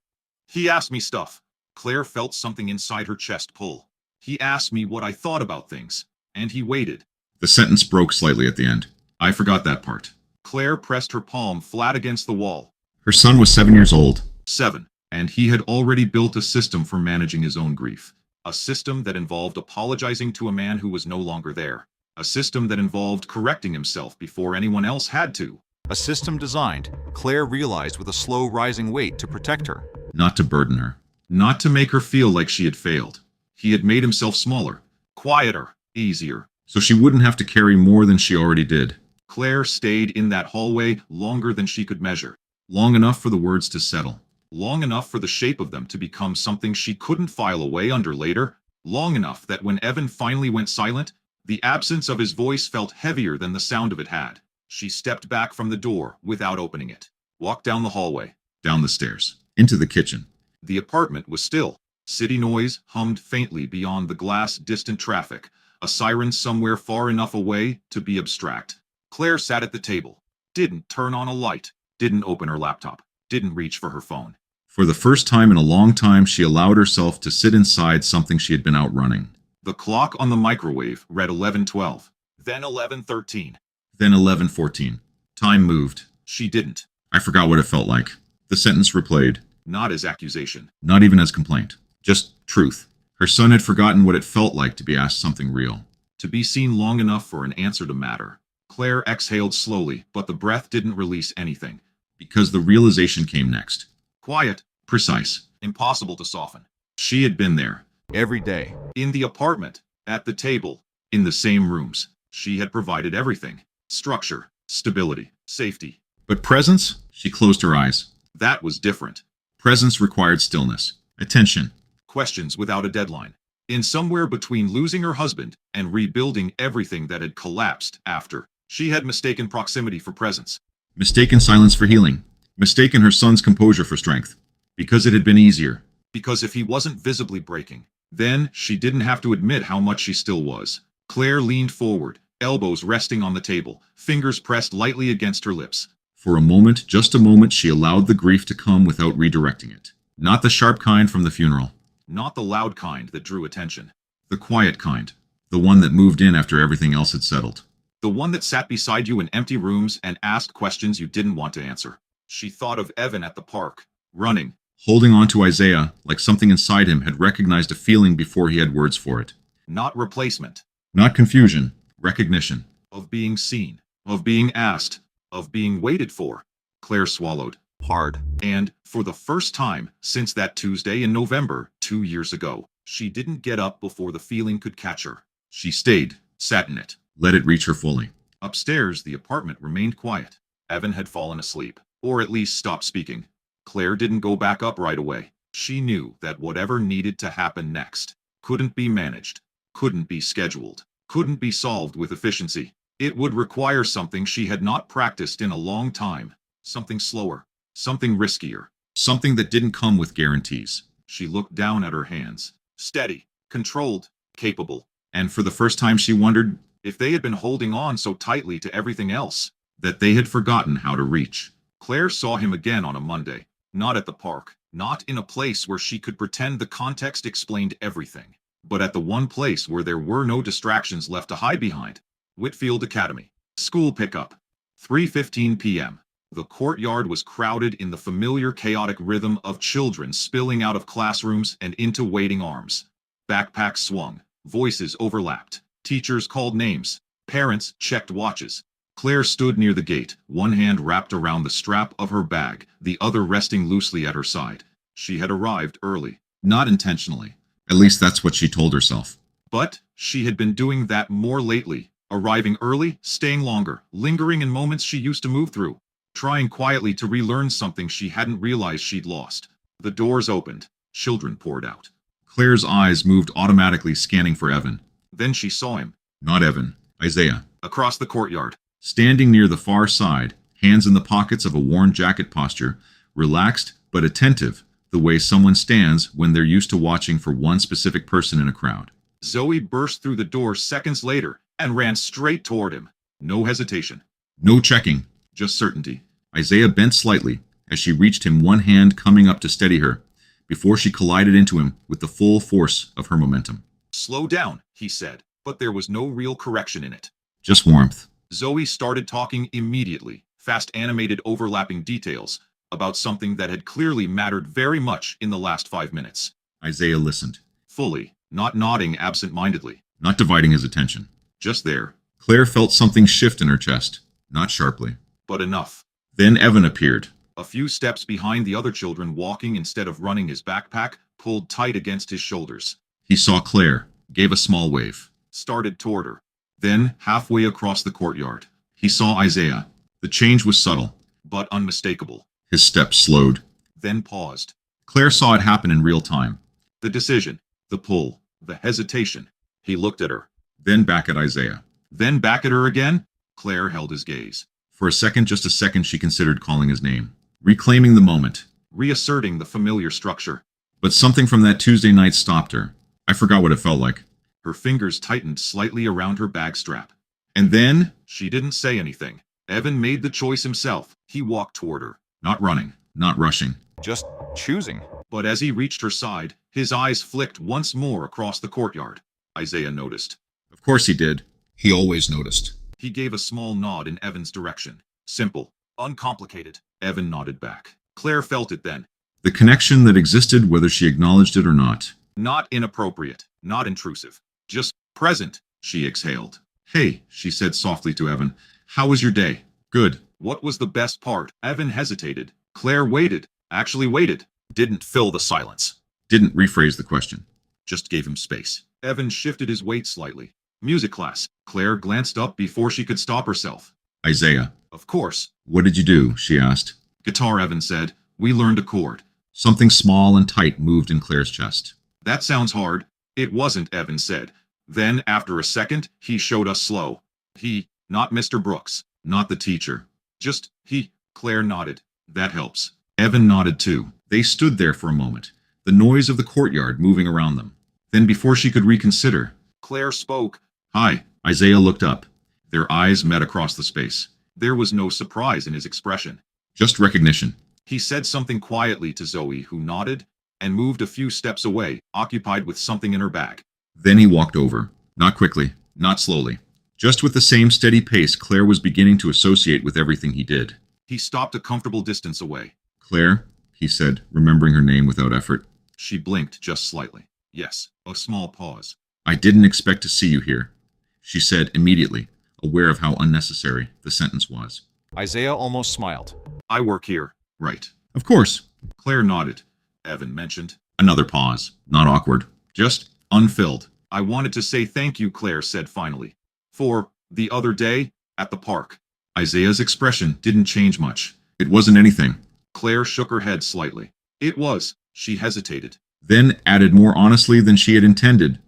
He asked me stuff." Claire felt something inside her chest pull. "He asked me what I thought about things. And he waited." The sentence broke slightly at the end. "I forgot that part." Claire pressed her palm flat against the wall. Her son was 7 years old. 7. And he had already built a system for managing his own grief. A system that involved apologizing to a man who was no longer there. A system that involved correcting himself before anyone else had to. A system designed, Claire realized, with a slow rising weight to protect her. Not to burden her. Not to make her feel like she had failed. He had made himself smaller, quieter, easier. So she wouldn't have to carry more than she already did. Claire stayed in that hallway longer than she could measure. Long enough for the words to settle. Long enough for the shape of them to become something she couldn't file away under later. Long enough that when Evan finally went silent, the absence of his voice felt heavier than the sound of it had. She stepped back from the door without opening it. Walked down the hallway. Down the stairs. Into the kitchen. The apartment was still. City noise hummed faintly beyond the glass distant traffic. a siren somewhere far enough away to be abstract. Claire sat at the table, didn't turn on a light, didn't open her laptop, didn't reach for her phone. For the first time in a long time, she allowed herself to sit inside something she had been outrunning. The clock on the microwave read 11:12, then 11:13. Then 11:14. Time moved. She didn't. I forgot what it felt like. The sentence replayed. Not as accusation. Not even as complaint. Just truth. Her son had forgotten what it felt like to be asked something real. To be seen long enough for an answer to matter. Claire exhaled slowly, but the breath didn't release anything. Because the realization came next. Quiet. Precise. Impossible to soften. She had been there. Every day. In the apartment, at the table, in the same rooms. She had provided everything. Structure, stability, safety. But presence? She closed her eyes. That was different. Presence required stillness. Attention. Questions without a deadline. In somewhere between losing her husband and rebuilding everything that had collapsed after, she had mistaken proximity for presence. Mistaken silence for healing. Mistaken her son's composure for strength. Because it had been easier. Because if he wasn't visibly breaking, then she didn't have to admit how much she still was. Claire leaned forward, elbows resting on the table, fingers pressed lightly against her lips. For a moment, just a moment, she allowed the grief to come without redirecting it. Not the sharp kind from the funeral. Not the loud kind that drew attention. The quiet kind. The one that moved in after everything else had settled. The one that sat beside you in empty rooms and asked questions you didn't want to answer. She thought of Evan at the park, running. Holding on to Isaiah, like something inside him had recognized a feeling before he had words for it. Not replacement. Not confusion. Recognition. Of being seen. Of being asked. Of being waited for. Claire swallowed. Hard. And, for the first time since that Tuesday in November, 2 years ago, she didn't get up before the feeling could catch her. She stayed, sat in it. Let it reach her fully. Upstairs, the apartment remained quiet. Evan had fallen asleep, or at least stopped speaking. Claire didn't go back up right away. She knew that whatever needed to happen next couldn't be managed, couldn't be scheduled, couldn't be solved with efficiency. It would require something she had not practiced in a long time, something slower, something riskier, something that didn't come with guarantees. She looked down at her hands, steady, controlled, capable, and for the first time she wondered if they had been holding on so tightly to everything else that they had forgotten how to reach. Claire saw him again on a Monday, not at the park, not in a place where she could pretend the context explained everything, but at the one place where there were no distractions left to hide behind. Whitfield Academy. School pickup. 3:15 p.m. The courtyard was crowded in the familiar chaotic rhythm of children spilling out of classrooms and into waiting arms. Backpacks swung. Voices overlapped. Teachers called names. Parents checked watches. Claire stood near the gate, one hand wrapped around the strap of her bag, the other resting loosely at her side. She had arrived early. Not intentionally. At least that's what she told herself. But she had been doing that more lately. Arriving early, staying longer, lingering in moments she used to move through. Trying quietly to relearn something she hadn't realized she'd lost. The doors opened. Children poured out. Claire's eyes moved automatically, scanning for Evan. Then she saw him. Not Evan. Isaiah. Across the courtyard. Standing near the far side, hands in the pockets of a worn jacket posture, relaxed but attentive, the way someone stands when they're used to watching for one specific person in a crowd. Zoe burst through the door seconds later and ran straight toward him. No hesitation. No checking. Just certainty. Isaiah bent slightly as she reached him, one hand coming up to steady her, before she collided into him with the full force of her momentum. Slow down, he said, but there was no real correction in it. Just warmth. Zoe started talking immediately, fast animated overlapping details, about something that had clearly mattered very much in the last 5 minutes. Isaiah listened. Fully, not nodding absent-mindedly. Not dividing his attention. Just there. Claire felt something shift in her chest. Not sharply. But enough. Then Evan appeared. A few steps behind the other children, walking instead of running, his backpack pulled tight against his shoulders. He saw Claire, gave a small wave. Started toward her. Then, halfway across the courtyard, he saw Isaiah. The change was subtle, but unmistakable. His steps slowed. Then paused. Claire saw it happen in real time. The decision, the pull, the hesitation. He looked at her. Then back at Isaiah. Then back at her again. Claire held his gaze. For a second, just a second, she considered calling his name. Reclaiming the moment. Reasserting the familiar structure. But something from that Tuesday night stopped her. I forgot what it felt like. Her fingers tightened slightly around her bag strap. And then, She didn't say anything. Evan made the choice himself. He walked toward her. not running, not rushing. Just choosing. But as he reached her side, his eyes flicked once more across the courtyard. Isaiah noticed. Of course he did. He always noticed. He gave a small nod in Evan's direction. Simple. Uncomplicated. Evan nodded back. Claire felt it then. The connection that existed whether she acknowledged it or not. Not inappropriate. Not intrusive. Just present. She exhaled. Hey, she said softly to Evan. How was your day? Good. What was the best part? Evan hesitated. Claire waited. Actually waited. Didn't fill the silence. Didn't rephrase the question. Just gave him space. Evan shifted his weight slightly. Music class. Claire glanced up before she could stop herself. Isaiah. Of course. What did you do? She asked. Guitar, Evan said. We learned a chord. Something small and tight moved in Claire's chest. That sounds hard. It wasn't, Evan said. Then, after a second, he showed us slow. He, not Mr. Brooks, not the teacher. Just he. Claire nodded. That helps. Evan nodded too. They stood there for a moment, the noise of the courtyard moving around them. Then before she could reconsider, Claire spoke. Hi. Isaiah looked up. Their eyes met across the space. There was no surprise in his expression. Just recognition. He said something quietly to Zoe, who nodded and moved a few steps away, occupied with something in her bag. Then he walked over. Not quickly, not slowly. Just with the same steady pace Claire was beginning to associate with everything he did. He stopped a comfortable distance away. Claire, he said, remembering her name without effort. She blinked just slightly. Yes, a small pause. I didn't expect to see you here, she said immediately, aware of how unnecessary the sentence was. Isaiah almost smiled. I work here. Right. Of course. Claire nodded. Evan mentioned. Another pause. Not awkward. Just unfilled. I wanted to say thank you, Claire said finally. For the other day at the park. Isaiah's expression didn't change much. It wasn't anything. Claire shook her head slightly. It was. She hesitated. Then added more honestly than she had intended.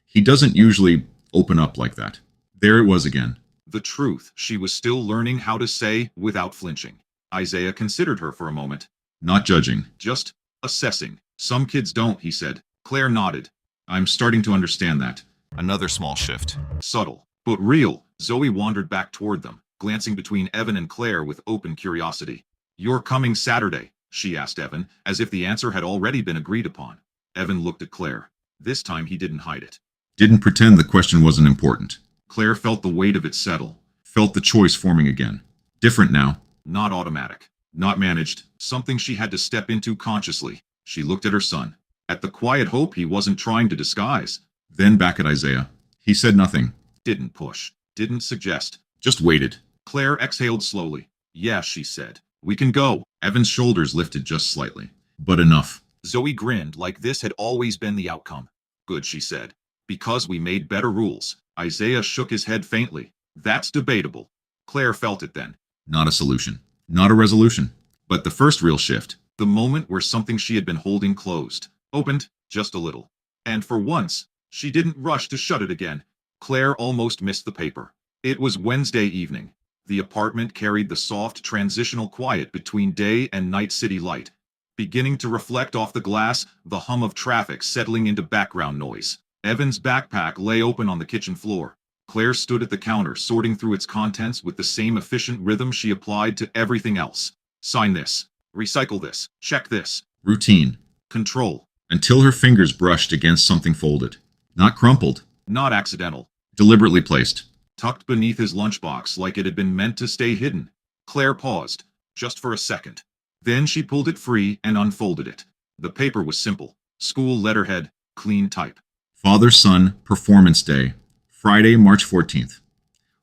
He doesn't usually open up like that. There it was again. The truth she was still learning how to say without flinching. Isaiah considered her for a moment. Not judging. Just assessing. Some kids don't, he said. Claire nodded. I'm starting to understand that. Another small shift. Subtle, but real. Zoe wandered back toward them, glancing between Evan and Claire with open curiosity. You're coming Saturday, she asked Evan, as if the answer had already been agreed upon. Evan looked at Claire. This time he didn't hide it. Didn't pretend the question wasn't important. Claire felt the weight of it settle. Felt the choice forming again. Different now. Not automatic. Not managed. Something she had to step into consciously. She looked at her son. At the quiet hope he wasn't trying to disguise. Then back at Isaiah. He said nothing. Didn't push. Didn't suggest. Just waited. Claire exhaled slowly. Yeah, she said. We can go. Evan's shoulders lifted just slightly. But enough. Zoe grinned like this had always been the outcome. Good, she said. Because we made better rules. Isaiah shook his head faintly. That's debatable. Claire felt it then. Not a solution. Not a resolution. But the first real shift. The moment where something she had been holding closed. Opened, just a little. And for once, she didn't rush to shut it again. Claire almost missed the paper. It was Wednesday evening. The apartment carried the soft transitional quiet between day and night city light. Beginning to reflect off the glass, the hum of traffic settling into background noise. Evan's backpack lay open on the kitchen floor. Claire stood at the counter, sorting through its contents with the same efficient rhythm she applied to everything else. Sign this. Recycle this. Check this. Routine. Control. Until her fingers brushed against something folded. Not crumpled. Not accidental. Deliberately placed. Tucked beneath his lunchbox like it had been meant to stay hidden. Claire paused, just for a second. Then she pulled it free and unfolded it. The paper was simple. School letterhead, clean type. Father-Son Performance Day, Friday, March 14th.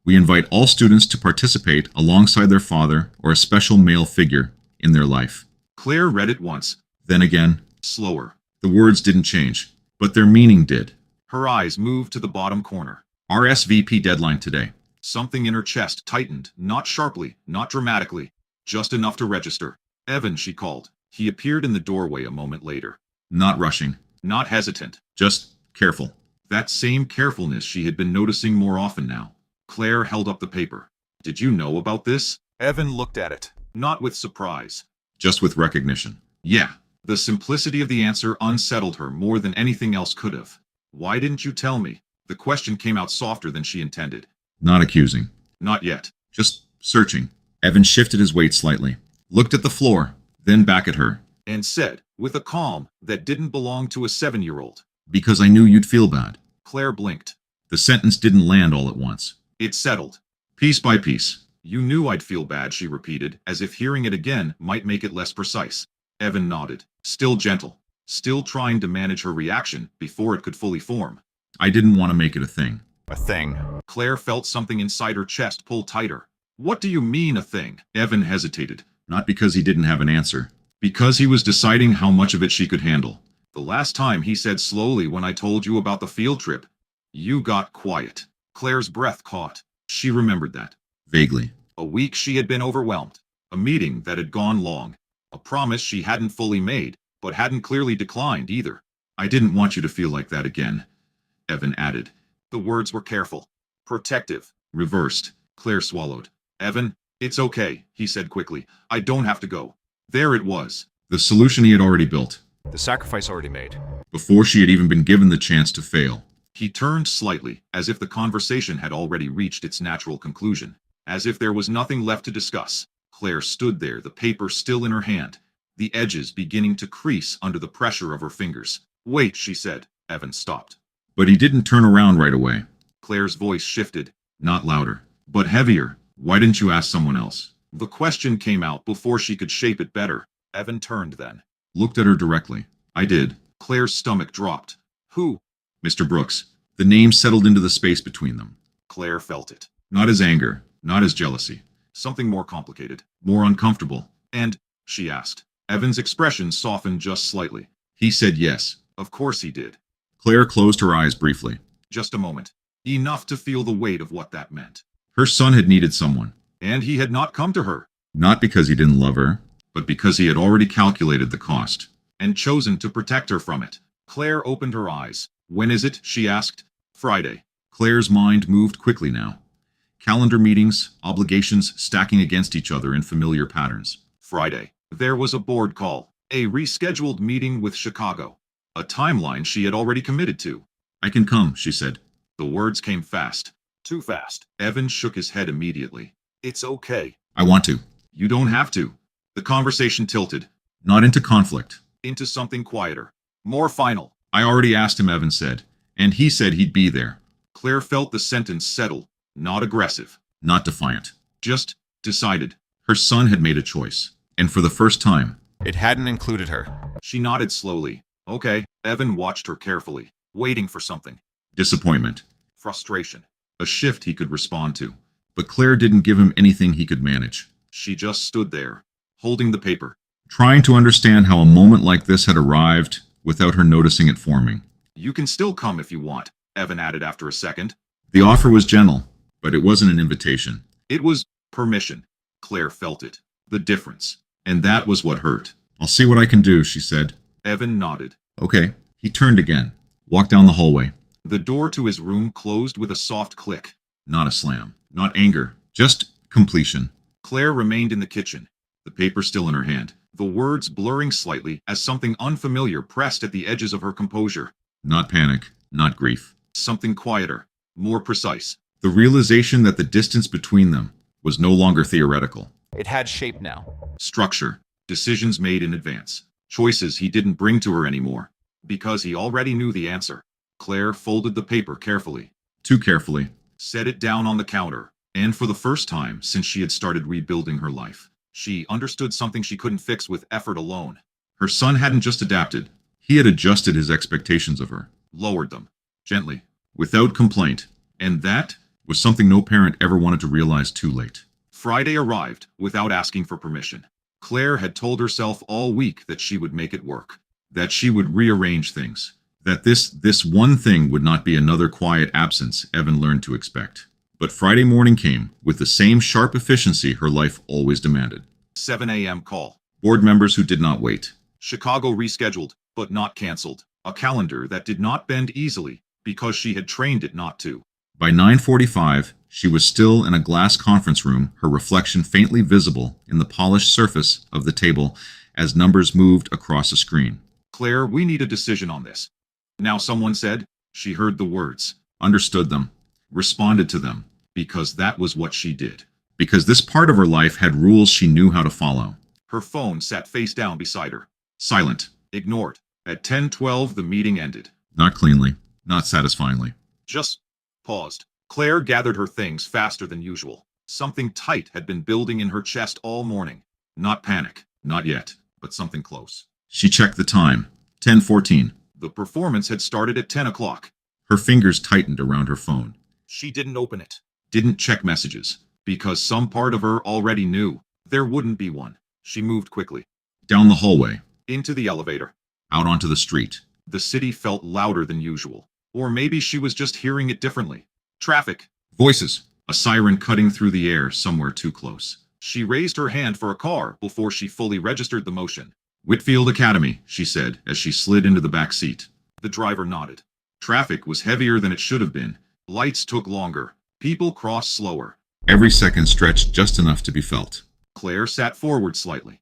We invite all students to participate alongside their father or a special male figure in their life. Claire read it once. Then again. Slower. The words didn't change, but their meaning did. Her eyes moved to the bottom corner. RSVP deadline today. Something in her chest tightened, not sharply, not dramatically, just enough to register. Evan, she called. He appeared in the doorway a moment later. Not rushing. Not hesitant. Just careful. That same carefulness she had been noticing more often now. Claire held up the paper. Did you know about this? Evan looked at it. Not with surprise. Just with recognition. Yeah. The simplicity of the answer unsettled her more than anything else could have. Why didn't you tell me? The question came out softer than she intended. Not accusing. Not yet. Just searching. Evan shifted his weight slightly, looked at the floor, then back at her. And said, with a calm that didn't belong to a 7-year-old. Because I knew you'd feel bad. Claire blinked. The sentence didn't land all at once. It settled. Piece by piece. You knew I'd feel bad, she repeated, as if hearing it again might make it less precise. Evan nodded, still gentle, still trying to manage her reaction before it could fully form. I didn't want to make it a thing. A thing. Claire felt something inside her chest pull tighter. What do you mean, a thing? Evan hesitated. Not because he didn't have an answer. Because he was deciding how much of it she could handle. The last time, he said slowly, when I told you about the field trip, you got quiet. Claire's breath caught. She remembered that. Vaguely. A week she had been overwhelmed. A meeting that had gone long. A promise she hadn't fully made, but hadn't clearly declined either. I didn't want you to feel like that again, Evan added. The words were careful. Protective. Reversed. Claire swallowed. Evan, it's okay, he said quickly. I don't have to go. There it was. The solution he had already built. The sacrifice already made. Before she had even been given the chance to fail. He turned slightly, as if the conversation had already reached its natural conclusion. As if there was nothing left to discuss. Claire stood there, the paper still in her hand, the edges beginning to crease under the pressure of her fingers. Wait, she said. Evan stopped. But he didn't turn around right away. Claire's voice shifted. Not louder, but heavier. Why didn't you ask someone else? The question came out before she could shape it better. Evan turned then. Looked at her directly. I did. Claire's stomach dropped. Who? Mr. Brooks. The name settled into the space between them. Claire felt it. Not as anger, not as jealousy. Something more complicated. More uncomfortable. And, she asked. Evan's expression softened just slightly. He said yes. Of course he did. Claire closed her eyes briefly. Just a moment. Enough to feel the weight of what that meant. Her son had needed someone. And he had not come to her. Not because he didn't love her, but because he had already calculated the cost. And chosen to protect her from it. Claire opened her eyes. When is it? She asked. Friday. Claire's mind moved quickly now. Calendar meetings, obligations stacking against each other in familiar patterns. Friday. There was a board call. A rescheduled meeting with Chicago. A timeline she had already committed to. I can come, she said. The words came fast. Too fast. Evan shook his head immediately. It's okay. I want to. You don't have to. The conversation tilted. Not into conflict. Into something quieter. More final. I already asked him, Evan said. And he said he'd be there. Claire felt the sentence settle. Not aggressive. Not defiant. Just decided. Her son had made a choice. And for the first time. It hadn't included her. She nodded slowly. Okay. Evan watched her carefully. Waiting for something. Disappointment. Frustration. A shift he could respond to. But Claire didn't give him anything he could manage. She just stood there. Holding the paper. Trying to understand how a moment like this had arrived without her noticing it forming. You can still come if you want, Evan added after a second. The offer was gentle, but it wasn't an invitation. It was permission. Claire felt it. The difference. And that was what hurt. I'll see what I can do, she said. Evan nodded. Okay. He turned again. Walked down the hallway. The door to his room closed with a soft click. Not a slam. Not anger. Just completion. Claire remained in the kitchen. The paper still in her hand. The words blurring slightly as something unfamiliar pressed at the edges of her composure. Not panic. Not grief. Something quieter. More precise. The realization that the distance between them was no longer theoretical. It had shape now. Structure. Decisions made in advance. Choices he didn't bring to her anymore. Because he already knew the answer. Claire folded the paper carefully. Too carefully. Set it down on the counter. And for the first time since she had started rebuilding her life, she understood something she couldn't fix with effort alone. Her son hadn't just adapted. He had adjusted his expectations of her. Lowered them. Gently. Without complaint. And that was something no parent ever wanted to realize too late. Friday arrived without asking for permission. Claire had told herself all week that she would make it work. That she would rearrange things. That this one thing would not be another quiet absence Evan learned to expect. But Friday morning came with the same sharp efficiency her life always demanded. 7 a.m. call. Board members who did not wait. Chicago rescheduled, but not canceled. A calendar that did not bend easily because she had trained it not to. By 9:45, she was still in a glass conference room, her reflection faintly visible in the polished surface of the table as numbers moved across a screen. Claire, we need a decision on this. Now someone said. She heard the words. understood them, responded to them, because that was what she did. Because this part of her life had rules she knew how to follow. Her phone sat face down beside her. Silent. Ignored. At 10:12, the meeting ended. Not cleanly. Not satisfyingly. Just paused. Claire gathered her things faster than usual. Something tight had been building in her chest all morning. Not panic. Not yet. But something close. She checked the time. 10:14. The performance had started at 10 o'clock. Her fingers tightened around her phone. She didn't open it. Didn't check messages. Because some part of her already knew there wouldn't be one. She moved quickly. Down the hallway. Into the elevator. Out onto the street. The city felt louder than usual. Or maybe she was just hearing it differently. Traffic. Voices. A siren cutting through the air somewhere too close. She raised her hand for a car before she fully registered the motion. Whitfield Academy, she said as she slid into the back seat. The driver nodded. Traffic was heavier than it should have been. Lights took longer. People crossed slower. Every second stretched just enough to be felt. Claire sat forward slightly.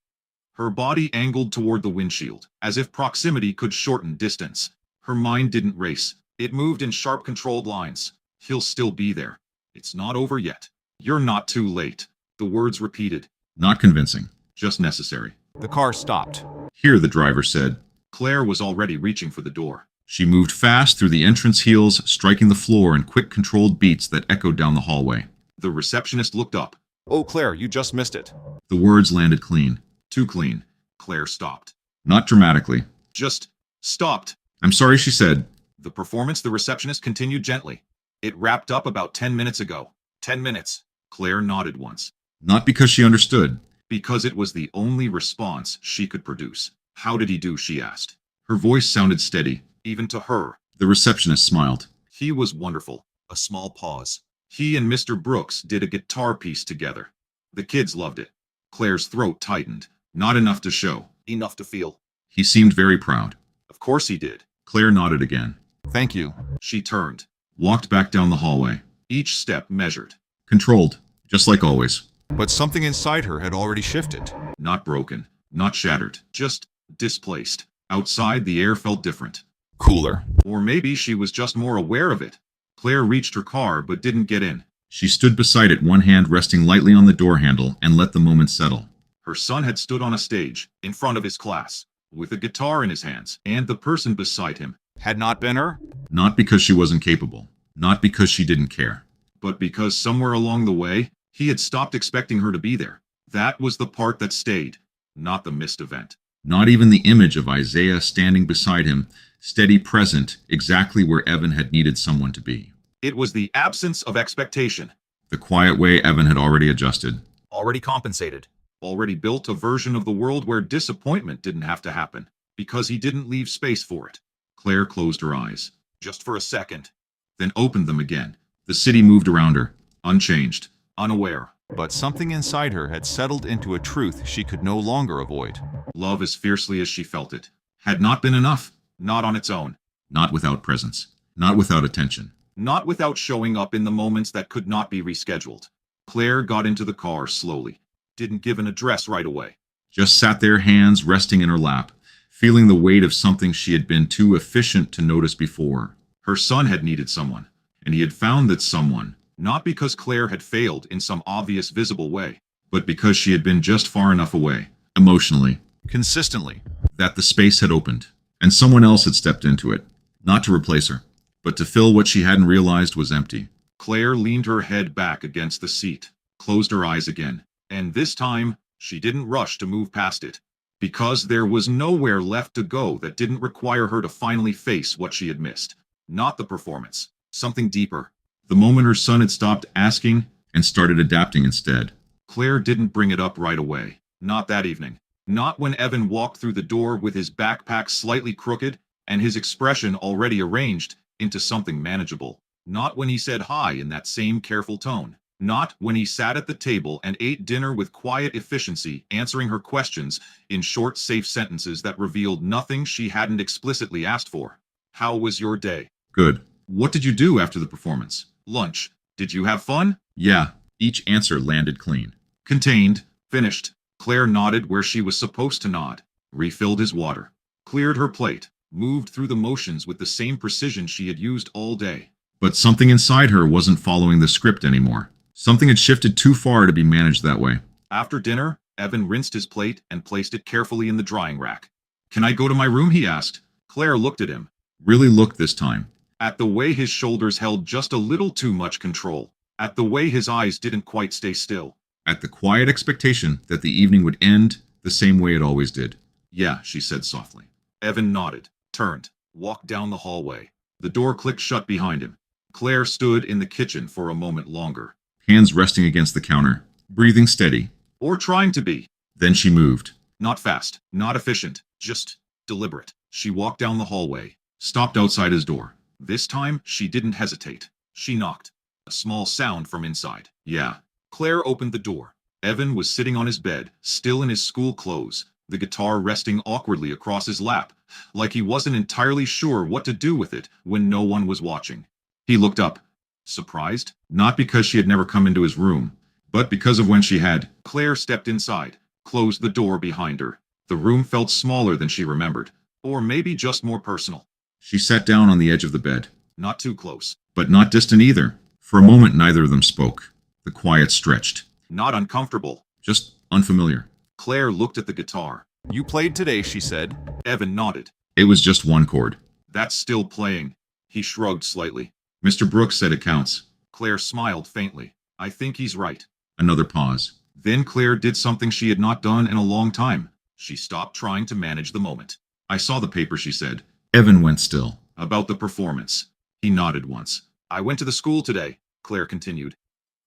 Her body angled toward the windshield, as if proximity could shorten distance. Her mind didn't race. It moved in sharp, controlled lines. He'll still be there. It's not over yet. You're not too late. The words repeated. Not convincing. Just necessary. The car stopped. Here, the driver said. Claire was already reaching for the door. She moved fast through the entrance heels, striking the floor in quick, controlled beats that echoed down the hallway. The receptionist looked up. Oh, Claire, you just missed it. The words landed clean. Too clean. Claire stopped. Not dramatically. Just stopped. I'm sorry, she said. The performance, the receptionist continued gently. It wrapped up about 10 minutes ago. 10 minutes. Claire nodded once. Not because she understood. Because it was the only response she could produce. How did he do, she asked. Her voice sounded steady, even to her. The receptionist smiled. He was wonderful. A small pause. He and Mr. Brooks did a guitar piece together. The kids loved it. Claire's throat tightened. Not enough to show. Enough to feel. He seemed very proud. Of course he did. Claire nodded again. Thank you. She turned. Walked back down the hallway. Each step measured. Controlled. Just like always. But something inside her had already shifted. Not broken. Not shattered. Just displaced. Outside, the air felt different. Cooler. Or maybe she was just more aware of it. Claire reached her car but didn't get in. She stood beside it, one hand resting lightly on the door handle, and let the moment settle. Her son had stood on a stage, in front of his class, with a guitar in his hands, and the person beside him. Had not been her? Not because she wasn't capable. Not because she didn't care. But because somewhere along the way, he had stopped expecting her to be there. That was the part that stayed, not the missed event. Not even the image of Isaiah standing beside him, steady present, exactly where Evan had needed someone to be. It was the absence of expectation. The quiet way Evan had already adjusted. Already compensated. Already built a version of the world where disappointment didn't have to happen, because he didn't leave space for it. Claire closed her eyes. Just for a second. Then opened them again. The city moved around her, unchanged, unaware. But something inside her had settled into a truth she could no longer avoid. Love as fiercely as she felt it had not been enough. Not on its own. Not without presence. Not without attention. Not without showing up in the moments that could not be rescheduled. Claire got into the car slowly. Didn't give an address right away. Just sat there, hands resting in her lap, feeling the weight of something she had been too efficient to notice before. Her son had needed someone, and he had found that someone, not because Claire had failed in some obvious visible way, but because she had been just far enough away, emotionally, Consistently. that the space had opened, and someone else had stepped into it, not to replace her, but to fill what she hadn't realized was empty. Claire leaned her head back against the seat, closed her eyes again, and this time, she didn't rush to move past it, because there was nowhere left to go that didn't require her to finally face what she had missed. Not the performance, something deeper. The moment her son had stopped asking and started adapting instead. Claire didn't bring it up right away. Not that evening. Not when Evan walked through the door with his backpack slightly crooked and his expression already arranged into something manageable. Not when he said hi in that same careful tone. Not when he sat at the table and ate dinner with quiet efficiency, answering her questions in short, safe sentences that revealed nothing she hadn't explicitly asked for. How was your day? Good. What did you do after the performance? Lunch. Did you have fun? Yeah. Each answer landed clean. Contained. Finished. Claire nodded where she was supposed to nod. Refilled his water. Cleared her plate. Moved through the motions with the same precision she had used all day. But something inside her wasn't following the script anymore. Something had shifted too far to be managed that way. After dinner, Evan rinsed his plate and placed it carefully in the drying rack. "Can I go to my room?" he asked. Claire looked at him. Really looked this time. At the way his shoulders held just a little too much control. At the way his eyes didn't quite stay still. At the quiet expectation that the evening would end the same way it always did. "Yeah," she said softly. Evan nodded, turned, walked down the hallway. The door clicked shut behind him. Claire stood in the kitchen for a moment longer. Hands resting against the counter, breathing steady. Or trying to be. Then she moved. Not fast, not efficient, just deliberate. She walked down the hallway, stopped outside his door. This time, she didn't hesitate. She knocked. A small sound from inside. "Yeah." Claire opened the door. Evan was sitting on his bed, still in his school clothes, the guitar resting awkwardly across his lap, like he wasn't entirely sure what to do with it when no one was watching. He looked up, surprised, not because she had never come into his room, but because of when she had. Claire stepped inside, closed the door behind her. The room felt smaller than she remembered, or maybe just more personal. She sat down on the edge of the bed. Not too close. But not distant either. For a moment, neither of them spoke. The quiet stretched. Not uncomfortable. Just unfamiliar. Claire looked at the guitar. "You played today," she said. Evan nodded. It was just one chord. "That's still playing." He shrugged slightly. Mr. Brooks said it counts. Claire smiled faintly. "I think he's right." Another pause. Then Claire did something she had not done in a long time. She stopped trying to manage the moment. "I saw the paper," she said. Evan went still. "About the performance." He nodded once. "I went to the school today," Claire continued.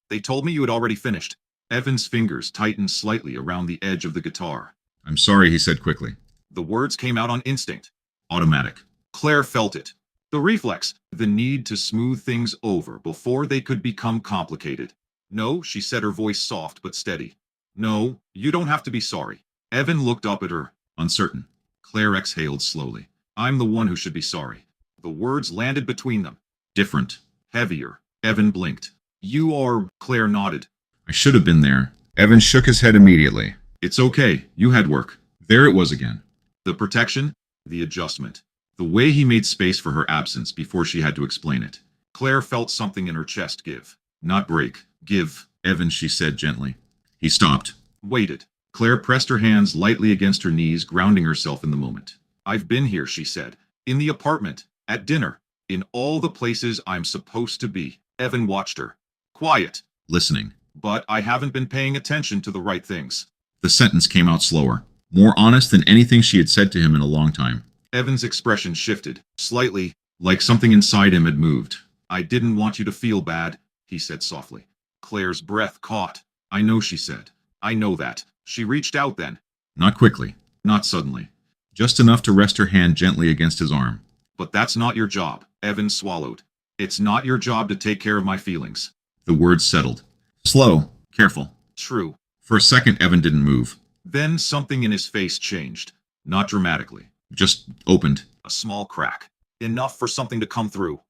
"They told me you had already finished." Evan's fingers tightened slightly around the edge of the guitar. "I'm sorry," he said quickly. The words came out on instinct. Automatic. Claire felt it. The reflex, the need to smooth things over before they could become complicated. "No," she said, her voice soft but steady. "No, you don't have to be sorry." Evan looked up at her, uncertain. Claire exhaled slowly. "I'm the one who should be sorry." The words landed between them. "Different. Heavier." Evan blinked. "You are..." Claire nodded. "I should have been there." Evan shook his head immediately. "It's okay. You had work." There it was again. The protection, the adjustment, the way he made space for her absence before she had to explain it. Claire felt something in her chest give. Not break. Give. "Evan," she said gently. He stopped. Waited. Claire pressed her hands lightly against her knees, grounding herself in the moment. "I've been here," she said. "In the apartment. At dinner. In all the places I'm supposed to be." Evan watched her. Quiet. Listening. "But I haven't been paying attention to the right things." The sentence came out slower. More honest than anything she had said to him in a long time. Evan's expression shifted. Slightly. Like something inside him had moved. "I didn't want you to feel bad," he said softly. Claire's breath caught. "I know," she said. "I know that." She reached out then. Not quickly. Not suddenly. Just enough to rest her hand gently against his arm. "But that's not your job," Evan swallowed. "It's not your job to take care of my feelings." The words settled. Slow. Careful. True. For a second, Evan didn't move. Then something in his face changed. Not dramatically. Just opened. A small crack. Enough for something to come through.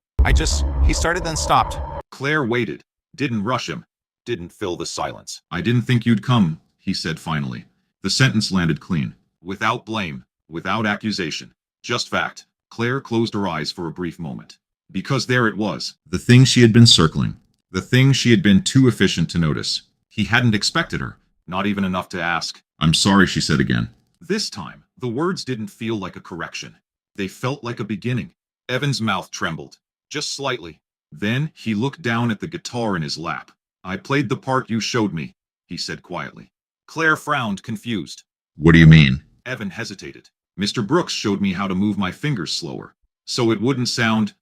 He started then stopped. Claire waited. Didn't rush him. Didn't fill the silence. "I didn't think you'd come," he said finally. The sentence landed clean. Without blame. Without accusation. Just fact. Claire closed her eyes for a brief moment. Because there it was. The thing she had been circling. The thing she had been too efficient to notice. He hadn't expected her. Not even enough to ask. "I'm sorry," she said again. This time, the words didn't feel like a correction. They felt like a beginning. Evan's mouth trembled. Just slightly. Then he looked down at the guitar in his lap. "I played the part you showed me," he said quietly. Claire frowned, confused. "What do you mean?" Evan hesitated. "Mr. Brooks showed me how to move my fingers slower, so it wouldn't sound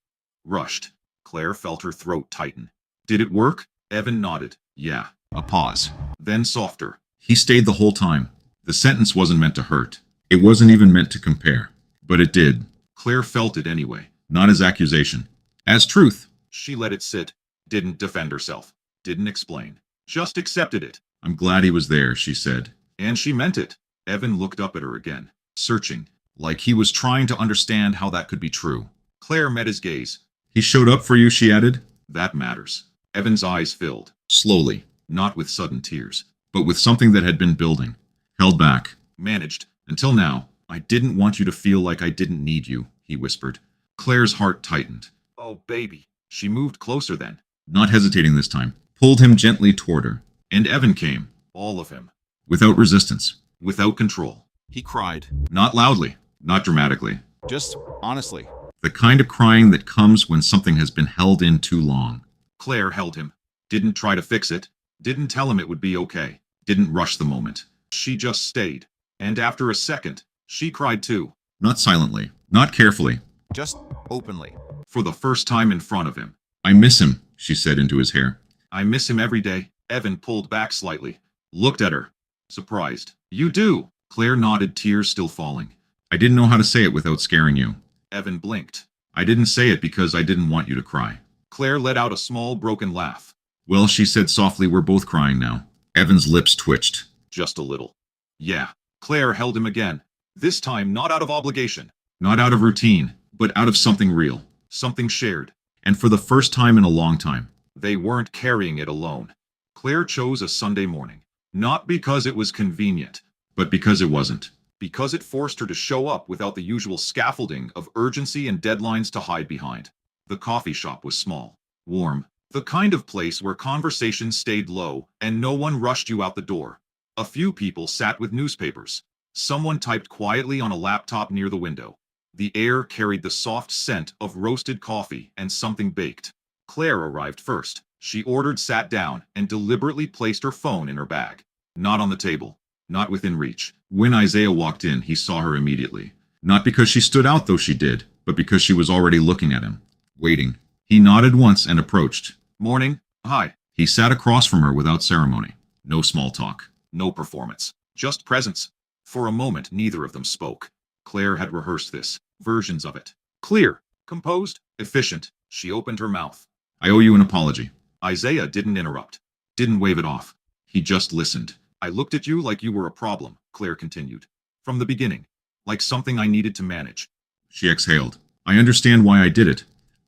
rushed." Claire felt her throat tighten. "Did it work?" Evan nodded. "Yeah." A pause. Then softer. He stayed the whole time. The sentence wasn't meant to hurt. It wasn't even meant to compare. But it did. Claire felt it anyway. Not as accusation. As truth. She let it sit. Didn't defend herself. Didn't explain. Just accepted it. "I'm glad he was there," she said. And she meant it. Evan looked up at her again. Searching. Like he was trying to understand how that could be true. Claire met his gaze. "He showed up for you," she added. "That matters." Evan's eyes filled. Slowly. Not with sudden tears. But with something that had been building. Held back. Managed. Until now. "I didn't want you to feel like I didn't need you," he whispered. Claire's heart tightened. "Oh, baby." She moved closer then. Not hesitating this time, pulled him gently toward her. And Evan came, All of him. without resistance, Without control. He cried. not loudly, not dramatically. Just honestly. The kind of crying that comes when something has been held in too long. Claire held him. Didn't try to fix it. Didn't tell him it would be okay. Didn't rush the moment. She just stayed. And after a second, she cried too. Not silently, not carefully. Just openly. For the first time in front of him. I miss him, she said into his hair. I miss him every day. Evan pulled back slightly. Looked at her. Surprised. You do. Claire nodded, tears still falling. I didn't know how to say it without scaring you. Evan blinked. I didn't say it because I didn't want you to cry. Claire let out a small broken laugh. Well, she said softly, we're both crying now. Evan's lips twitched. Just a little. Yeah. Claire held him again. This time not out of obligation. Not out of routine, but out of something real. Something shared. And for the first time in a long time. They weren't carrying it alone. Claire chose a Sunday morning. Not because it was convenient. But because it wasn't. Because it forced her to show up without the usual scaffolding of urgency and deadlines to hide behind. The coffee shop was small. Warm. The kind of place where conversation stayed low and no one rushed you out the door. A few people sat with newspapers. Someone typed quietly on a laptop near the window. The air carried the soft scent of roasted coffee and something baked. Claire arrived first. She ordered, sat down, and deliberately placed her phone in her bag. Not on the table. Not within reach. When Isaiah walked in, he saw her immediately. Not because she stood out, though she did, but because she was already looking at him. Waiting. He nodded once and approached. Morning. Hi. He sat across from her without ceremony. No small talk. No performance. Just presence. For a moment, neither of them spoke. Claire had rehearsed this. Versions of it. Clear. Composed. Efficient. She opened her mouth. I owe you an apology. Isaiah didn't interrupt. Didn't wave it off. He just listened. I looked at you like you were a problem, Claire continued. From the beginning. Like something I needed to manage. She exhaled. I understand why I did it,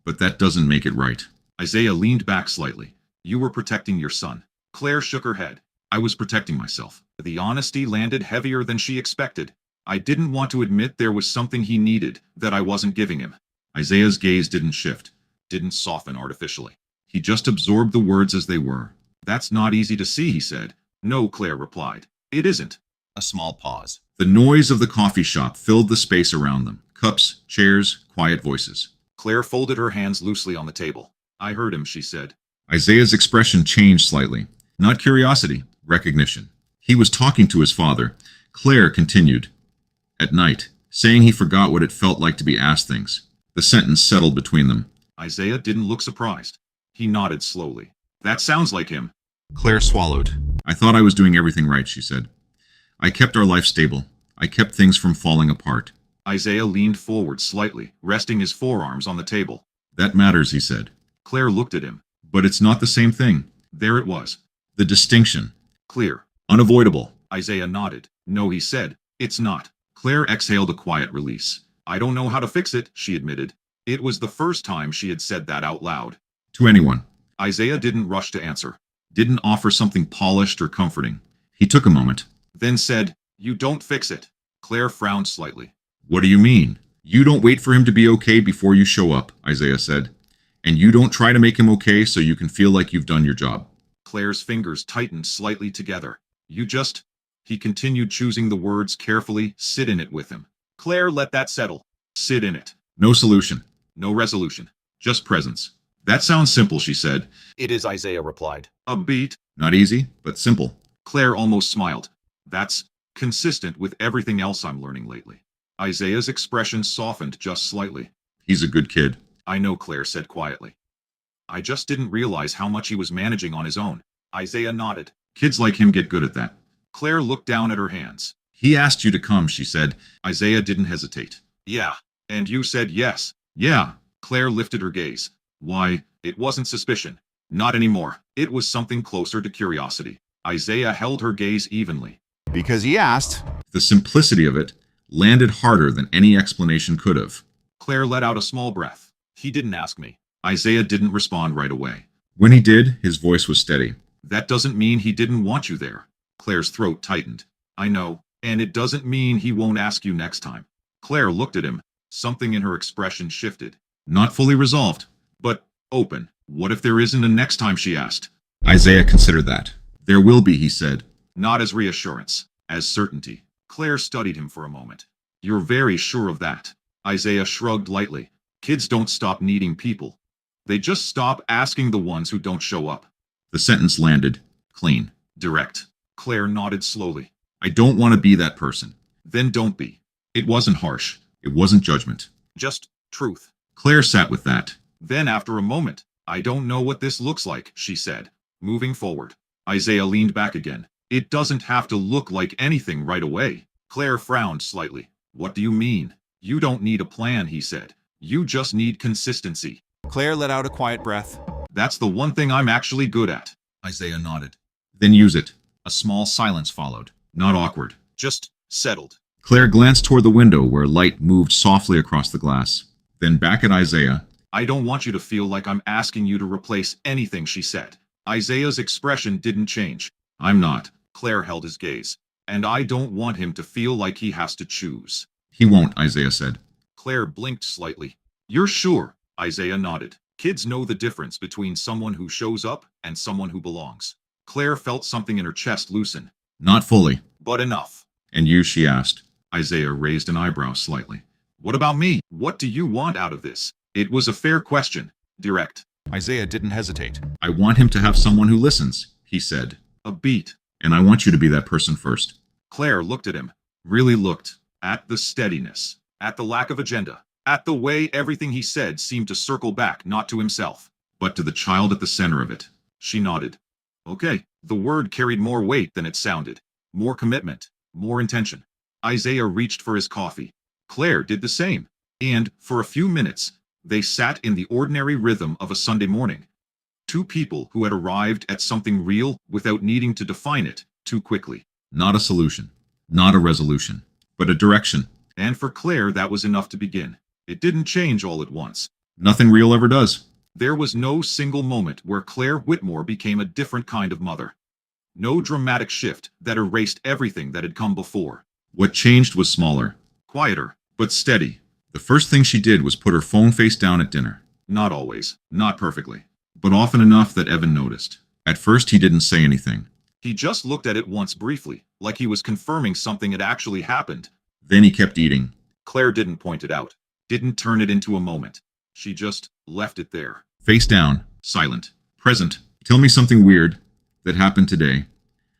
but that doesn't make it right. Isaiah leaned back slightly. You were protecting your son. Claire shook her head. I was protecting myself. The honesty landed heavier than she expected. I didn't want to admit there was something he needed that I wasn't giving him. Isaiah's gaze didn't shift. Didn't soften artificially. He just absorbed the words as they were. That's not easy to see, he said. No, Claire replied. It isn't. A small pause. The noise of the coffee shop filled the space around them. Cups, chairs, quiet voices. Claire folded her hands loosely on the table. I heard him, she said. Isaiah's expression changed slightly. Not curiosity, recognition. He was talking to his father. Claire continued. At night, saying he forgot what it felt like to be asked things. The sentence settled between them. Isaiah didn't look surprised. He nodded slowly. That sounds like him. Claire swallowed. I thought I was doing everything right, she said. I kept our life stable. I kept things from falling apart. Isaiah leaned forward slightly, resting his forearms on the table. That matters, he said. Claire looked at him. But it's not the same thing. There it was. The distinction. Clear. Unavoidable. Isaiah nodded. No, he said. It's not. Claire exhaled a quiet release. I don't know how to fix it, she admitted. It was the first time she had said that out loud. To anyone. Isaiah didn't rush to answer. Didn't offer something polished or comforting. He took a moment. Then said, You don't fix it. Claire frowned slightly. What do you mean? You don't wait for him to be okay before you show up, Isaiah said. And you don't try to make him okay so you can feel like you've done your job. Claire's fingers tightened slightly together. You just... He continued, choosing the words carefully. Sit in it with him. Claire let that settle. Sit in it. No solution. No resolution. Just presence. That sounds simple, she said. It is, Isaiah replied. Upbeat. Not easy, but simple. Claire almost smiled. That's consistent with everything else I'm learning lately. Isaiah's expression softened just slightly. He's a good kid. I know, Claire said quietly. I just didn't realize how much he was managing on his own. Isaiah nodded. Kids like him get good at that. Claire looked down at her hands. He asked you to come, she said. Isaiah didn't hesitate. Yeah. And you said yes. Yeah. Claire lifted her gaze. Why, it wasn't suspicion. Not anymore. It was something closer to curiosity. Isaiah held her gaze evenly. Because he asked. The simplicity of it landed harder than any explanation could have. Claire let out a small breath. He didn't ask me. Isaiah didn't respond right away. When he did, his voice was steady. That doesn't mean he didn't want you there. Claire's throat tightened. I know. And it doesn't mean he won't ask you next time. Claire looked at him. Something in her expression shifted. Not fully resolved. But Open. What if there isn't a next time, she asked. Isaiah considered that. There will be, he said. Not as reassurance, as certainty. Claire studied him for a moment. You're very sure of that. Isaiah shrugged lightly. Kids don't stop needing people. They just stop asking the ones who don't show up. The sentence landed clean. Direct. Claire nodded slowly. I don't want to be that person. Then don't be. It wasn't harsh. It wasn't judgment. Just truth. Claire sat with that. Then after a moment, I don't know what this looks like, she said, moving forward. Isaiah leaned back again. It doesn't have to look like anything right away. Claire frowned slightly. What do you mean? You don't need a plan, he said. You just need consistency. Claire let out a quiet breath. That's the one thing I'm actually good at. Isaiah nodded. Then use it. A small silence followed. Not awkward. Just settled. Claire glanced toward the window where light moved softly across the glass. Then back at Isaiah. I don't want you to feel like I'm asking you to replace anything, she said. Isaiah's expression didn't change. I'm not. Claire held his gaze. And I don't want him to feel like he has to choose. He won't, Isaiah said. Claire blinked slightly. You're sure? Isaiah nodded. Kids know the difference between someone who shows up and someone who belongs. Claire felt something in her chest loosen. Not fully. But enough. And you, she asked. Isaiah raised an eyebrow slightly. What about me? What do you want out of this? It was a fair question. Direct. Isaiah didn't hesitate. I want him to have someone who listens, he said. A beat. And I want you to be that person first. Claire looked at him. Really looked. At the steadiness. At the lack of agenda. At the way everything he said seemed to circle back not to himself, But to the child at the center of it. She nodded. Okay. The word carried more weight than it sounded. More commitment. More intention. Isaiah reached for his coffee. Claire did the same. And, for a few minutes, they sat in the ordinary rhythm of a Sunday morning. Two people who had arrived at something real without needing to define it too quickly. Not a solution. Not a resolution. But a direction. And for Claire, that was enough to begin. It didn't change all at once. Nothing real ever does. There was no single moment where Claire Whitmore became a different kind of mother. No dramatic shift that erased everything that had come before. What changed was smaller. Quieter, but steady. The first thing she did was put her phone face down at dinner. Not always. Not perfectly. But often enough that Evan noticed. At first he didn't say anything. He just looked at it once briefly, like he was confirming something had actually happened. Then he kept eating. Claire didn't point it out. Didn't turn it into a moment. She just left it there. Face down. Silent. Present. Tell me something weird that happened today,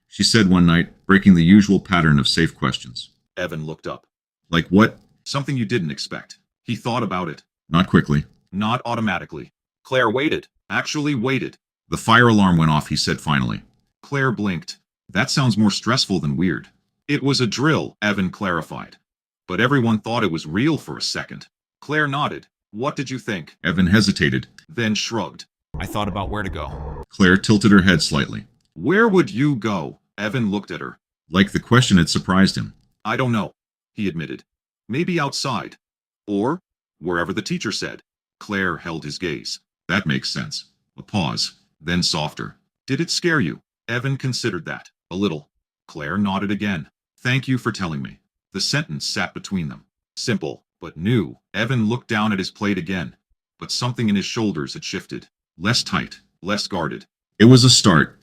she said one night, breaking the usual pattern of safe questions. Evan looked up. Like what? Something you didn't expect. He thought about it. Not quickly. Not automatically. Claire waited. Actually waited. The fire alarm went off, he said finally. Claire blinked. That sounds more stressful than weird. It was a drill, Evan clarified. But everyone thought it was real for a second. Claire nodded. What did you think? Evan hesitated. Then shrugged. I thought about where to go. Claire tilted her head slightly. Where would you go? Evan looked at her. Like the question had surprised him. I don't know, he admitted. Maybe outside. Or wherever the teacher said. Claire held his gaze. That makes sense. A pause. Then softer. Did it scare you? Evan considered that. A little. Claire nodded again. Thank you for telling me. The sentence sat between them. Simple, but new. Evan looked down at his plate again. But something in his shoulders had shifted. Less tight. Less guarded. It was a start.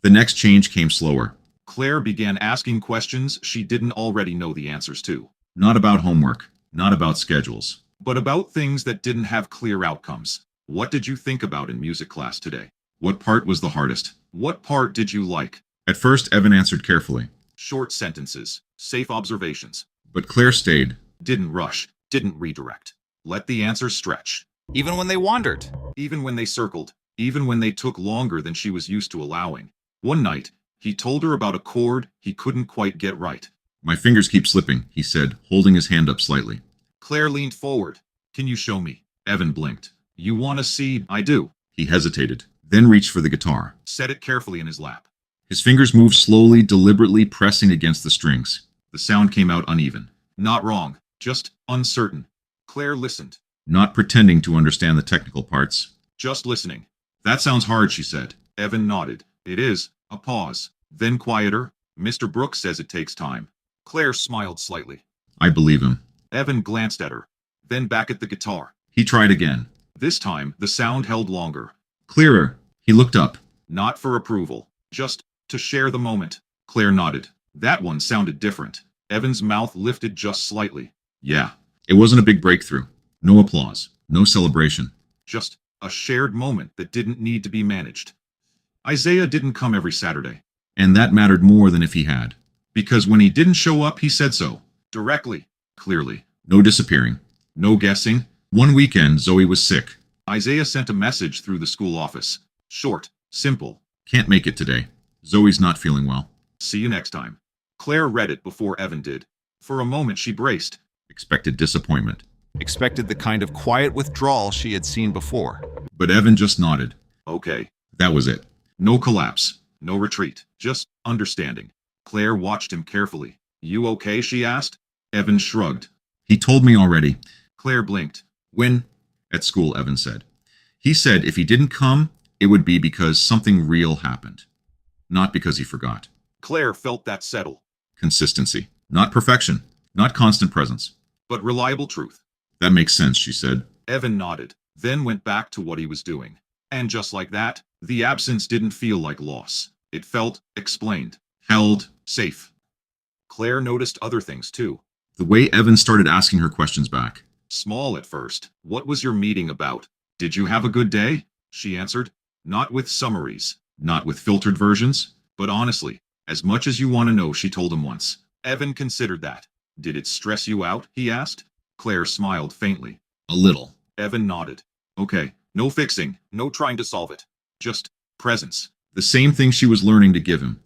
The next change came slower. Claire began asking questions she didn't already know the answers to. Not about homework. Not about schedules. But about things that didn't have clear outcomes. What did you think about in music class today? What part was the hardest? What part did you like? At first, Evan answered carefully. Short sentences. Safe observations. But Claire stayed. Didn't rush. Didn't redirect. Let the answers stretch. Even when they wandered. Even when they circled. Even when they took longer than she was used to allowing. One night, he told her about a chord he couldn't quite get right. My fingers keep slipping, he said, holding his hand up slightly. Claire leaned forward. Can you show me? Evan blinked. You want to see? I do. He hesitated, then reached for the guitar. Set it carefully in his lap. His fingers moved slowly, deliberately pressing against the strings. The sound came out uneven. Not wrong, just uncertain. Claire listened. Not pretending to understand the technical parts. Just listening. That sounds hard, she said. Evan nodded. It is. A pause. Then quieter. Mr. Brooks says it takes time. Claire smiled slightly. I believe him. Evan glanced at her. Then back at the guitar. He tried again. This time, the sound held longer. Clearer. He looked up. Not for approval, just to share the moment. Claire nodded. That one sounded different. Evan's mouth lifted just slightly. Yeah. It wasn't a big breakthrough. No applause. No celebration. Just a shared moment that didn't need to be managed. Isaiah didn't come every Saturday. And that mattered more than if he had. Because when he didn't show up, he said so. Directly. Clearly. No disappearing. No guessing. One weekend, Zoe was sick. Isaiah sent a message through the school office. Short. Simple. Can't make it today. Zoe's not feeling well. See you next time. Claire read it before Evan did. For a moment she braced. Expected disappointment. Expected the kind of quiet withdrawal she had seen before. But Evan just nodded. Okay. That was it. No collapse. No retreat. Just understanding. Claire watched him carefully. You okay? She asked. Evan shrugged. He told me already. Claire blinked. When? At school, Evan said. He said if he didn't come, it would be because something real happened. Not because he forgot. Claire felt that settle. Consistency. Not perfection. Not constant presence. But reliable truth. That makes sense, she said. Evan nodded, then went back to what he was doing. And just like that, the absence didn't feel like loss. It felt explained. Held. Safe. Claire noticed other things too. The way Evan started asking her questions back. Small at first. What was your meeting about? Did you have a good day? She answered. Not with summaries. Not with filtered versions. But honestly, as much as you want to know, she told him once. Evan considered that. Did it stress you out? He asked. Claire smiled faintly. A little. Evan nodded. Okay, no fixing, no trying to solve it. Just presence. The same thing she was learning to give him.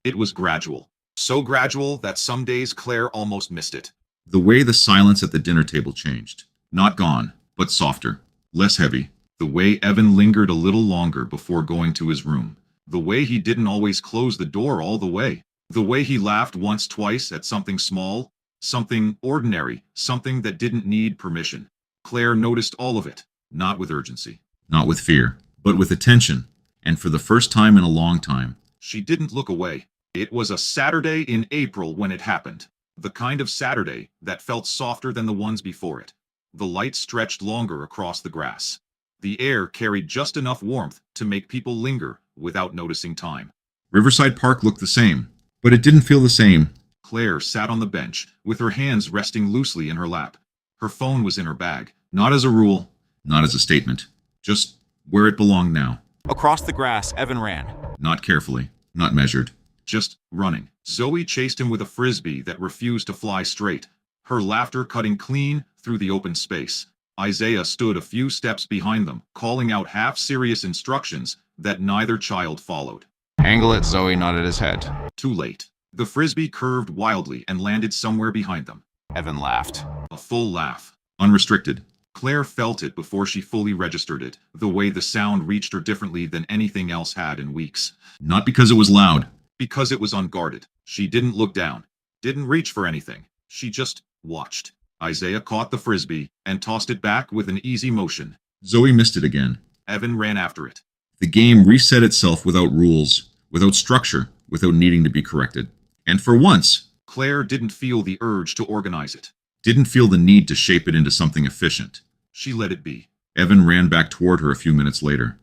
It was gradual. So gradual that some days Claire almost missed it. The way the silence at the dinner table changed. Not gone, but softer. Less heavy. The way Evan lingered a little longer before going to his room. The way he didn't always close the door all the way. The way he laughed once, twice at something small, something ordinary, something that didn't need permission. Claire noticed all of it, not with urgency. Not with fear, but with attention. And for the first time in a long time. She didn't look away. It was a Saturday in April when it happened. The kind of Saturday that felt softer than the ones before it. The light stretched longer across the grass. The air carried just enough warmth to make people linger without noticing time. Riverside Park looked the same, but it didn't feel the same. Claire sat on the bench, with her hands resting loosely in her lap. Her phone was in her bag, not as a rule, not as a statement, just where it belonged now. Across the grass, Evan ran. Not carefully, not measured. Just running. Zoe chased him with a frisbee that refused to fly straight, her laughter cutting clean through the open space. Isaiah stood a few steps behind them, calling out half-serious instructions that neither child followed. Angle it, Zoe nodded his head. Too late. The frisbee curved wildly and landed somewhere behind them. Evan laughed. A full laugh. Unrestricted. Claire felt it before she fully registered it, the way the sound reached her differently than anything else had in weeks. Not because it was loud. Because it was unguarded. She didn't look down. Didn't reach for anything. She just watched. Isaiah caught the frisbee and tossed it back with an easy motion. Zoe missed it again. Evan ran after it. The game reset itself without rules, without structure, without needing to be corrected. And for once, Claire didn't feel the urge to organize it. Didn't feel the need to shape it into something efficient. She let it be. Evan ran back toward her a few minutes later.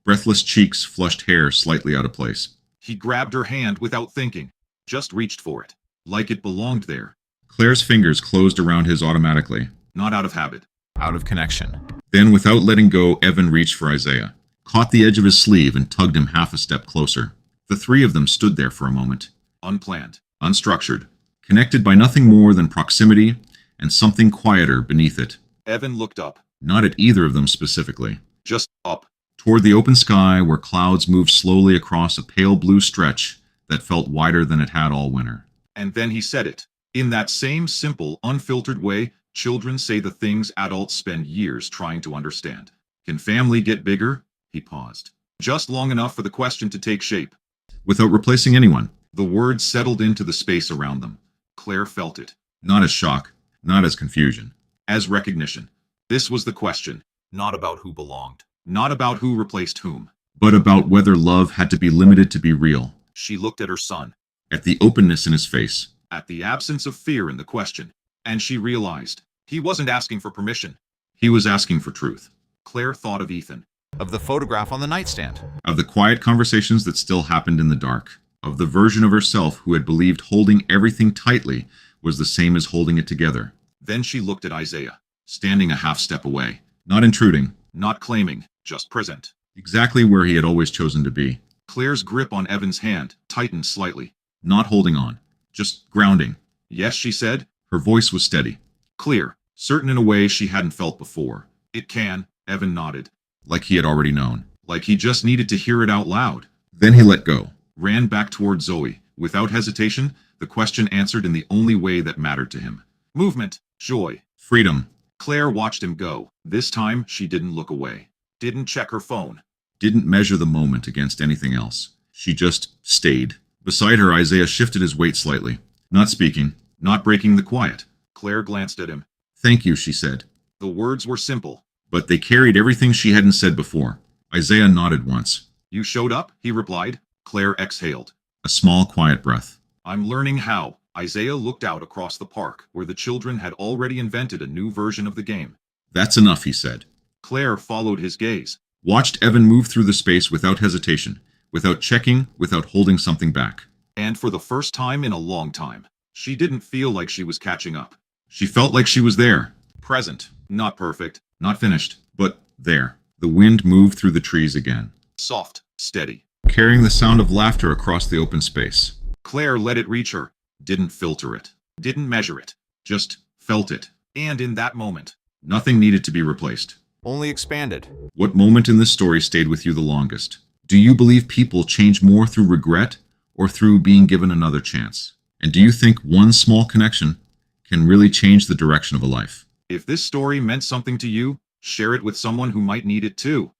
Breathless cheeks, flushed hair slightly out of place. He grabbed her hand without thinking. Just reached for it. Like it belonged there. Claire's fingers closed around his automatically. Not out of habit. Out of connection. Then, without letting go, Evan reached for Isaiah, caught the edge of his sleeve and tugged him half a step closer. The three of them stood there for a moment. Unplanned. Unstructured. Connected by nothing more than proximity and something quieter beneath it. Evan looked up. Not at either of them specifically. Just up. Toward the open sky where clouds moved slowly across a pale blue stretch that felt wider than it had all winter. And then he said it. In that same simple, unfiltered way, children say the things adults spend years trying to understand. Can family get bigger? He paused. Just long enough for the question to take shape. Without replacing anyone. The words settled into the space around them. Claire felt it. Not as shock, not as confusion. As recognition. This was the question. Not about who belonged. Not about who replaced whom. But about whether love had to be limited to be real. She looked at her son. At the openness in his face. At the absence of fear in the question. And she realized he wasn't asking for permission. He was asking for truth. Claire thought of Ethan. Of the photograph on the nightstand. Of the quiet conversations that still happened in the dark. Of the version of herself who had believed holding everything tightly was the same as holding it together. Then she looked at Isaiah. Standing a half step away. Not intruding. Not claiming, just present. Exactly where he had always chosen to be. Claire's grip on Evan's hand tightened slightly. Not holding on. Just grounding. Yes, she said. Her voice was steady. Clear. Certain in a way she hadn't felt before. It can, Evan nodded. Like he had already known. Like he just needed to hear it out loud. Then he let go. Ran back toward Zoe. Without hesitation, the question answered in the only way that mattered to him. Movement. Joy. Freedom. Claire watched him go. This time, she didn't look away. Didn't check her phone. Didn't measure the moment against anything else. She just stayed. Beside her, Isaiah shifted his weight slightly. Not speaking. Not breaking the quiet. Claire glanced at him. Thank you, she said. The words were simple. But they carried everything she hadn't said before. Isaiah nodded once. You showed up, he replied. Claire exhaled. A small, quiet breath. I'm learning how. Isaiah looked out across the park, where the children had already invented a new version of the game. That's enough, he said. Claire followed his gaze. Watched Evan move through the space without hesitation, without checking, without holding something back. And for the first time in a long time, she didn't feel like she was catching up. She felt like she was there. Present. Not perfect. Not finished, but there. The wind moved through the trees again. Soft. Steady. Carrying the sound of laughter across the open space. Claire let it reach her. Didn't filter it. Didn't measure it. Just felt it. And in that moment, nothing needed to be replaced. Only expanded. What moment in this story stayed with you the longest? Do you believe people change more through regret or through being given another chance? And do you think one small connection can really change the direction of a life? If this story meant something to you, share it with someone who might need it too.